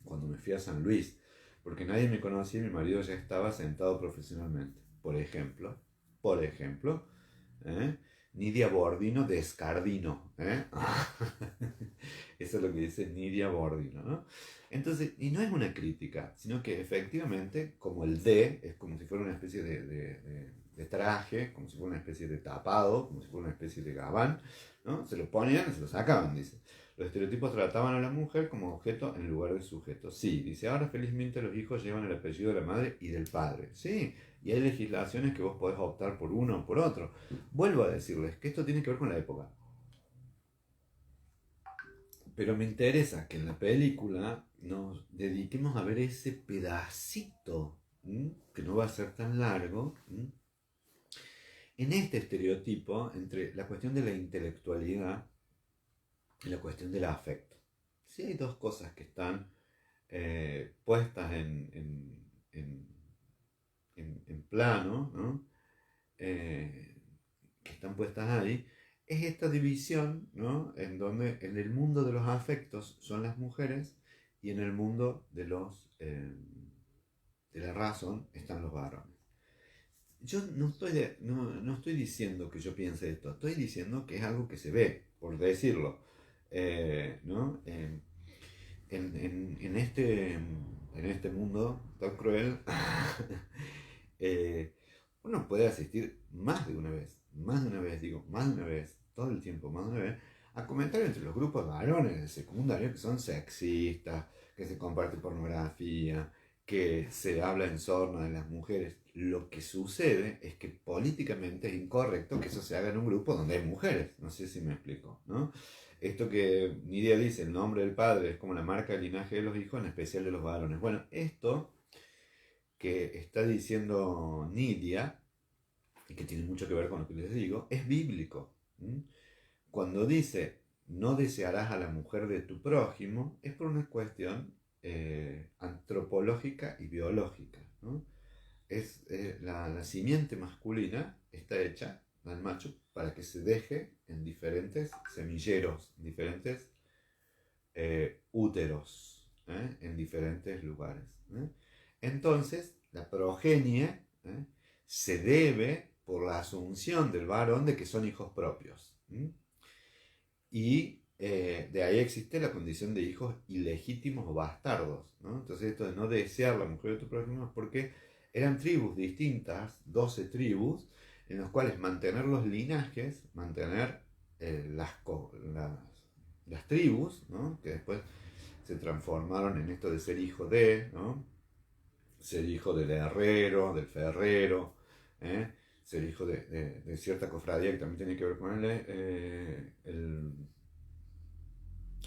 cuando me fui a San Luis, porque nadie me conocía y mi marido ya estaba sentado profesionalmente. Por ejemplo, ¿eh? Nidia Bordino Descardino. Eso es lo que dice Nidia Bordino, ¿no? Entonces, y no es una crítica, sino que efectivamente, como el D es como si fuera una especie de traje, como si fuera una especie de tapado, como si fuera una especie de gabán, ¿no? Se lo ponían y se lo sacaban, dice. Los estereotipos trataban a la mujer como objeto en lugar de sujeto. Sí, dice, ahora felizmente los hijos llevan el apellido de la madre y del padre. Sí, y hay legislaciones que vos podés optar por uno o por otro. Vuelvo a decirles que esto tiene que ver con la época. Pero me interesa que en la película nos dediquemos a ver ese pedacito, que no va a ser tan largo, en este estereotipo entre la cuestión de la intelectualidad y la cuestión del afecto. Si hay dos cosas que están puestas en plano, ¿no? Que están puestas ahí, es esta división, ¿no? En donde en el mundo de los afectos son las mujeres y en el mundo de la razón están los varones. Yo no estoy diciendo que yo piense esto, estoy diciendo que es algo que se ve, por decirlo, ¿no? En este mundo tan cruel, uno puede asistir más de una vez, todo el tiempo, más de una vez, a comentarios entre los grupos de varones de secundario que son sexistas, que se comparte pornografía, que se habla en sorna de las mujeres. Lo que sucede es que políticamente es incorrecto que eso se haga en un grupo donde hay mujeres. No sé si me explico, ¿no? Esto que Nidia dice, el nombre del padre es como la marca del linaje de los hijos, en especial de los varones. Bueno, esto que está diciendo Nidia, y que tiene mucho que ver con lo que les digo, es bíblico. Cuando dice, no desearás a la mujer de tu prójimo, es por una cuestión antropológica y biológica, ¿no? La simiente masculina está hecha al macho para que se deje en diferentes semilleros, diferentes úteros, en diferentes lugares. Entonces, la progenie se debe por la asunción del varón de que son hijos propios. Y de ahí existe la condición de hijos ilegítimos o bastardos, ¿no? Entonces esto de no desear la mujer de tu prójimo es porque eran tribus distintas, 12 tribus, en las cuales mantener los linajes, mantener las tribus, ¿no? Que después se transformaron en esto de ser hijo de, ¿no? Ser hijo del herrero, del ferrero, ser hijo de cierta cofradía que también tiene que ver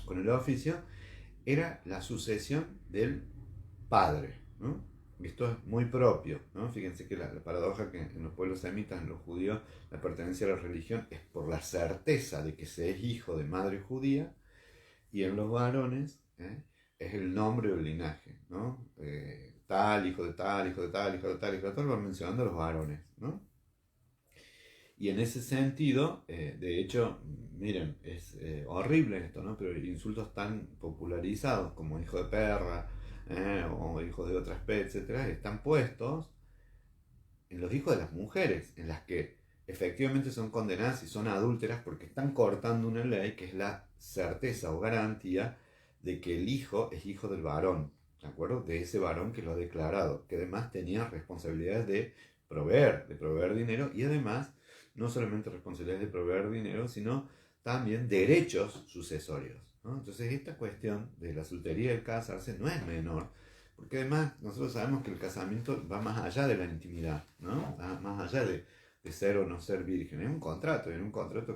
con el oficio, era la sucesión del padre, ¿no? Esto es muy propio, ¿no? Fíjense que la paradoja que en los pueblos semitas, en los judíos, la pertenencia a la religión es por la certeza de que se es hijo de madre judía, y en los varones es el nombre o el linaje, ¿no? tal, hijo de tal, hijo de tal, hijo de tal, hijo de tal, van mencionando a los varones, ¿no? Y en ese sentido, de hecho, miren, es horrible esto, ¿no? Pero insultos tan popularizados como hijo de perra, o hijo de otra especie, etcétera, están puestos en los hijos de las mujeres, en las que efectivamente son condenadas y son adúlteras porque están cortando una ley que es la certeza o garantía de que el hijo es hijo del varón, ¿de acuerdo? De ese varón que lo ha declarado, que además tenía responsabilidades de proveer dinero y además no solamente responsabilidades de proveer dinero, sino también derechos sucesorios, ¿no? Entonces esta cuestión de la soltería y el casarse no es menor, porque además nosotros sabemos que el casamiento va más allá de la intimidad, ¿no? Va más allá de ser o no ser virgen. Era un contrato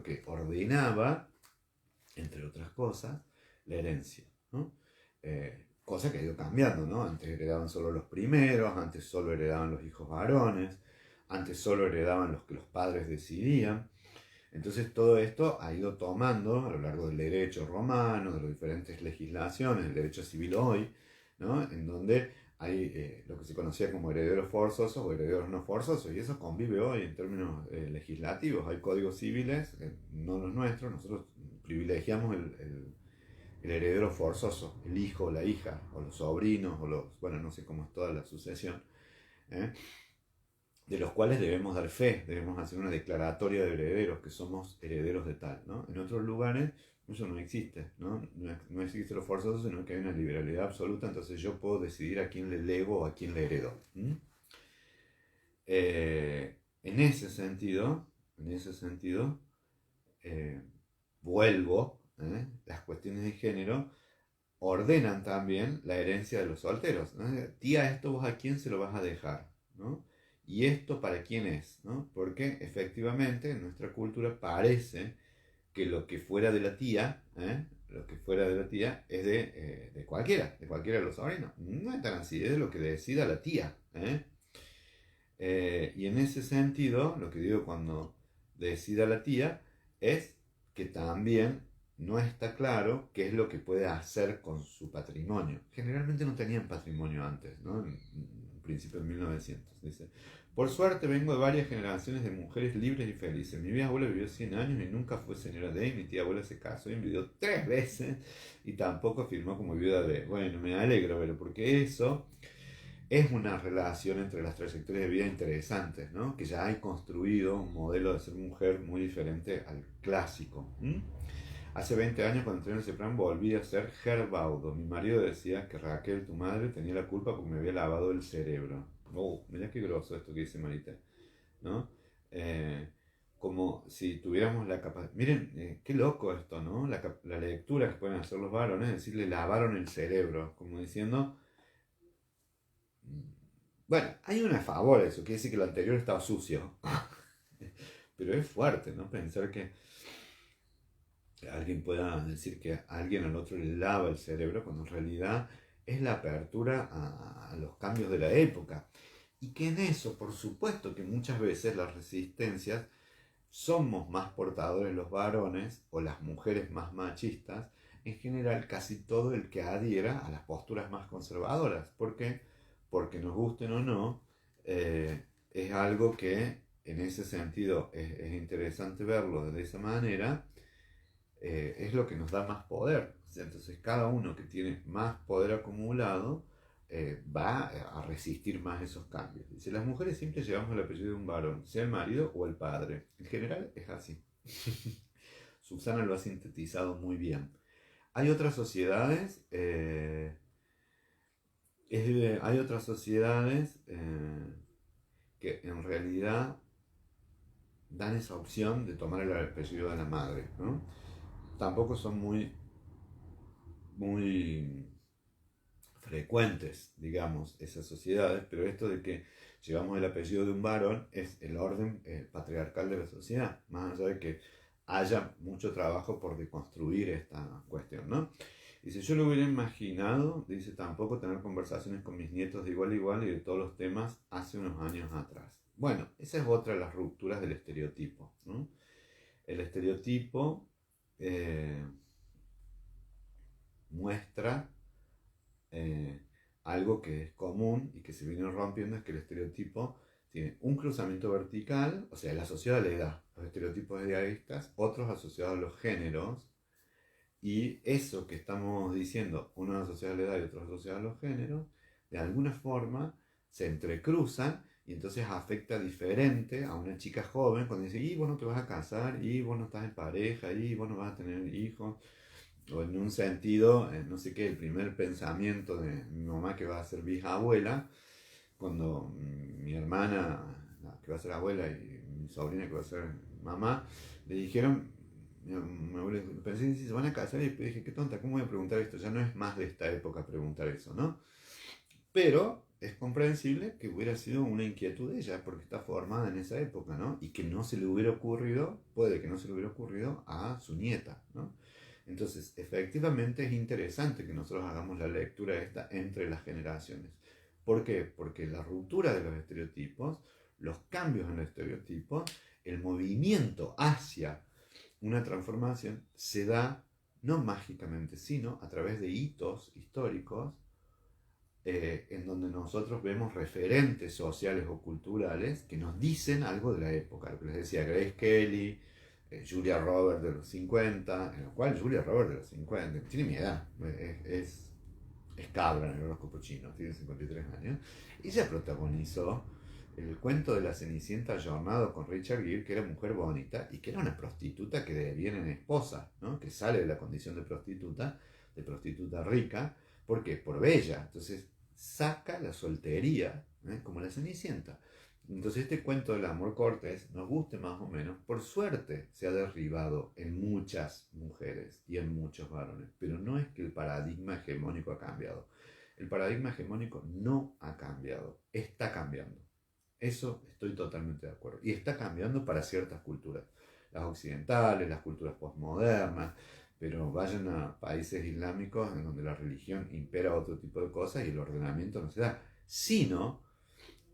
que ordenaba, entre otras cosas, la herencia, ¿no? Cosa que ha ido cambiando, ¿no? Antes heredaban solo los primeros, antes solo heredaban los hijos varones, antes solo heredaban los que los padres decidían. Entonces todo esto ha ido tomando a lo largo del derecho romano, de las diferentes legislaciones, del derecho civil hoy, ¿no? En donde hay lo que se conocía como herederos forzosos o herederos no forzosos, y eso convive hoy en términos legislativos. Hay códigos civiles, no los nuestros, nosotros privilegiamos el heredero forzoso, el hijo, la hija, o los sobrinos, o los, bueno, no sé cómo es toda la sucesión, ¿eh? De los cuales debemos dar fe, debemos hacer una declaratoria de herederos, que somos herederos de tal, ¿no? En otros lugares eso no existe, ¿no? No existe lo forzoso, sino que hay una liberalidad absoluta, entonces yo puedo decidir a quién le lego o a quién le heredo. En ese sentido, eh, vuelvo, las cuestiones de género ordenan también la herencia de los solteros, ¿no? Tía, esto vos a quién se lo vas a dejar, ¿no? ¿Y esto para quién es? ¿No? Porque efectivamente en nuestra cultura parece que lo que fuera de la tía, lo que fuera de la tía es de cualquiera de los sobrinos. No es tan así, es de lo que decida la tía. Y en ese sentido, lo que digo cuando decida la tía es que también no está claro qué es lo que puede hacer con su patrimonio. Generalmente no tenían patrimonio antes, ¿no? En principio de 1900, dice. Por suerte vengo de varias generaciones de mujeres libres y felices. Mi bisabuela vivió 100 años y nunca fue señora de ahí. Mi tía abuela se casó y envidió 3 veces y tampoco firmó como viuda de... Bueno, me alegro, pero porque eso es una relación entre las trayectorias de vida interesantes, ¿no? Que ya hay construido un modelo de ser mujer muy diferente al clásico. Hace 20 años cuando entré en ese plan volví a ser Gerbaudo. Mi marido decía que Raquel, tu madre, tenía la culpa porque me había lavado el cerebro. Oh, mirá qué groso esto que dice Marita, ¿no? Eh, Como si tuviéramos la capacidad... Miren, qué loco esto, ¿no? La lectura que pueden hacer los varones, es decir, le lavaron el cerebro, como diciendo... Bueno, hay una a favor de eso, quiere decir que lo anterior estaba sucio. Pero es fuerte, ¿no? Pensar que alguien pueda decir que a alguien al otro le lava el cerebro, cuando en realidad es la apertura a los cambios de la época. Y que en eso, por supuesto que muchas veces las resistencias somos más portadores los varones o las mujeres más machistas, en general casi todo el que adhiera a las posturas más conservadoras. ¿Por qué? Porque nos gusten o no, es algo que en ese sentido es interesante verlo de esa manera, es lo que nos da más poder. Entonces cada uno que tiene más poder acumulado va a resistir más esos cambios. Dice, las mujeres siempre llevamos el apellido de un varón, sea el marido o el padre. En general es así. Susana lo ha sintetizado muy bien. Hay otras sociedades, hay otras sociedades que en realidad dan esa opción de tomar el apellido de la madre, ¿no? Tampoco son muy frecuentes, digamos, esas sociedades, pero esto de que llevamos el apellido de un varón es el orden patriarcal de la sociedad, más allá de que haya mucho trabajo por deconstruir esta cuestión, ¿no? Dice, yo lo hubiera imaginado, dice, tampoco tener conversaciones con mis nietos de igual a igual y de todos los temas hace unos años atrás. Bueno, esa es otra de las rupturas del estereotipo, ¿no? El estereotipo muestra algo que es común y que se viene rompiendo es que el estereotipo tiene un cruzamiento vertical, o sea, el asociado a la edad, los estereotipos idealistas, otros asociados a los géneros, y eso que estamos diciendo, unos asociados a la edad y otros asociados a los géneros, de alguna forma se entrecruzan y entonces afecta diferente a una chica joven cuando dice, y vos no te vas a casar, y vos no estás en pareja, y vos no vas a tener hijos, o en un sentido, no sé qué, el primer pensamiento de mi mamá que va a ser bisabuela, cuando mi hermana, que va a ser abuela, y mi sobrina que va a ser mamá, le dijeron, mi abuela, pensé si se van a casar y después dije, qué tonta, ¿cómo voy a preguntar esto? Ya no es más de esta época preguntar eso, ¿no? Pero es comprensible que hubiera sido una inquietud de ella, porque está formada en esa época, ¿no? Y que no se le hubiera ocurrido, puede que no se le hubiera ocurrido a su nieta, ¿no? Entonces, efectivamente es interesante que nosotros hagamos la lectura esta entre las generaciones. ¿Por qué? Porque la ruptura de los estereotipos, los cambios en los estereotipos, el movimiento hacia una transformación se da no mágicamente, sino a través de hitos históricos en donde nosotros vemos referentes sociales o culturales que nos dicen algo de la época. Lo que les decía Grace Kelly, Julia Roberts de los 50, en lo cual Julia Roberts de los 50, tiene mi edad, es cabra en el horóscopo chino, tiene 53 años. Ella protagonizó el cuento de la Cenicienta ayornado con Richard Gere, que era mujer bonita y que era una prostituta que deviene en esposa, ¿no? Que sale de la condición de prostituta rica. ¿Por qué? Por bella. Entonces saca la soltería, como la Cenicienta. Entonces este cuento del amor cortés, nos guste más o menos, por suerte se ha derribado en muchas mujeres y en muchos varones, pero no es que el paradigma hegemónico ha cambiado. El paradigma hegemónico no ha cambiado, está cambiando. Eso estoy totalmente de acuerdo. Y está cambiando para ciertas culturas, las occidentales, las culturas postmodernas, pero vayan a países islámicos en donde la religión impera otro tipo de cosas y el ordenamiento no se da. Sino,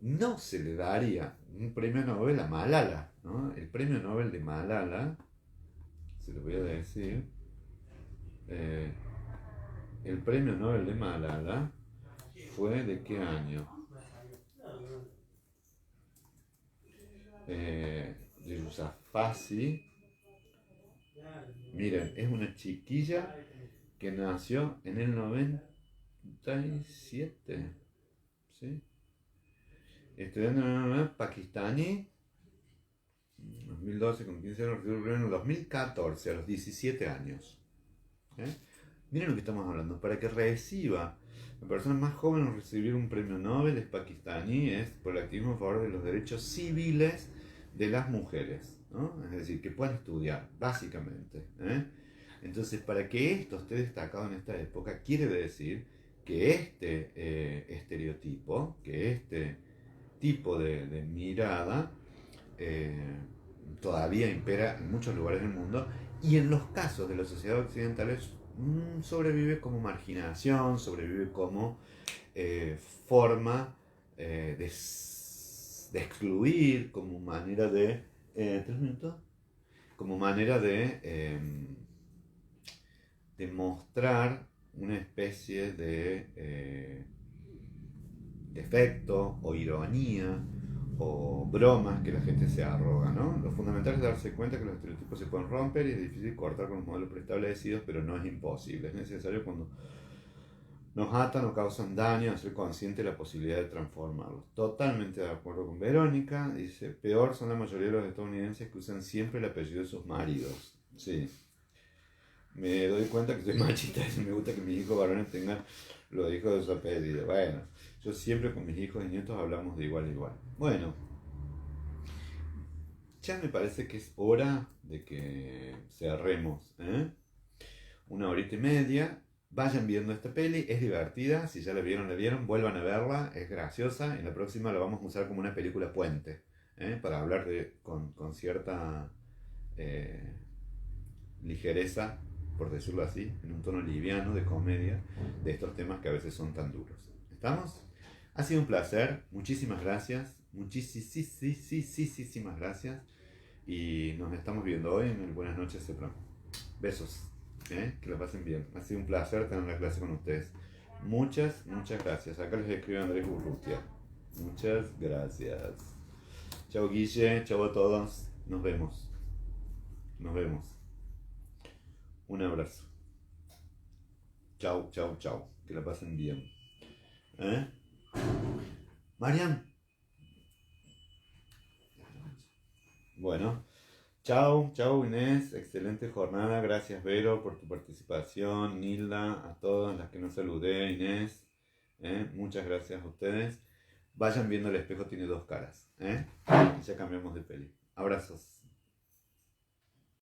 no se le daría un premio Nobel a Malala, ¿no? El premio Nobel de Malala, se lo voy a decir, eh, el premio Nobel de Malala fue ¿de qué año? De Yousafzai. Miren, es una chiquilla que nació en el 97, ¿sí? Estudiando en el pakistaní, 2012 con 15 años, recibió el premio en el 2014, a los 17 años. Miren lo que estamos hablando, para que reciba la persona más joven en recibir un premio Nobel es pakistaní, es por el activismo a favor de los derechos civiles de las mujeres, ¿no? Es decir, que puedan estudiar, básicamente. Entonces, para que esto esté destacado en esta época, quiere decir que este estereotipo, que este tipo de mirada todavía impera en muchos lugares del mundo y en los casos de la sociedad occidental sobrevive como marginación, sobrevive como forma de excluir, como manera de... ¿3 minutos? Como manera de mostrar una especie de defecto o ironía o bromas que la gente se arroga, ¿no? Lo fundamental es darse cuenta que los estereotipos se pueden romper y es difícil cortar con los modelos preestablecidos, pero no es imposible. Es necesario cuando nos atan o causan daño hacer consciente la posibilidad de transformarlos. Totalmente de acuerdo con Verónica. Dice, peor son la mayoría de los estadounidenses que usan siempre el apellido de sus maridos. Sí. Me doy cuenta que soy machista y me gusta que mis hijos varones tengan los hijos de su apellido. Bueno, yo siempre con mis hijos y nietos hablamos de igual a igual. Bueno, ya me parece que es hora de que cerremos, 1 horita y media. Vayan viendo esta peli, es divertida, si ya la vieron, vuelvan a verla, es graciosa. En la próxima la vamos a usar como una película puente, para hablar con cierta ligereza, por decirlo así, en un tono liviano de comedia, de estos temas que a veces son tan duros. ¿Estamos? Ha sido un placer, muchísimas gracias, muchísimas gracias, y nos estamos viendo hoy en el Buenas noches, Cepram. Besos, que lo pasen bien. Ha sido un placer tener la clase con ustedes. Muchas, muchas gracias. Acá les escribe Andrés Urrutia. Muchas gracias. Chao Guille, chao a todos. Nos vemos. Nos vemos. Un abrazo. Chao, chao, chao. Que la pasen bien. ¿Eh? Marian. Bueno. Chao, chao Inés. Excelente jornada. Gracias Vero por tu participación. Nilda, a todas las que no saludé. Inés. Muchas gracias a ustedes. Vayan viendo el espejo tiene dos caras. Ya cambiamos de peli. Abrazos.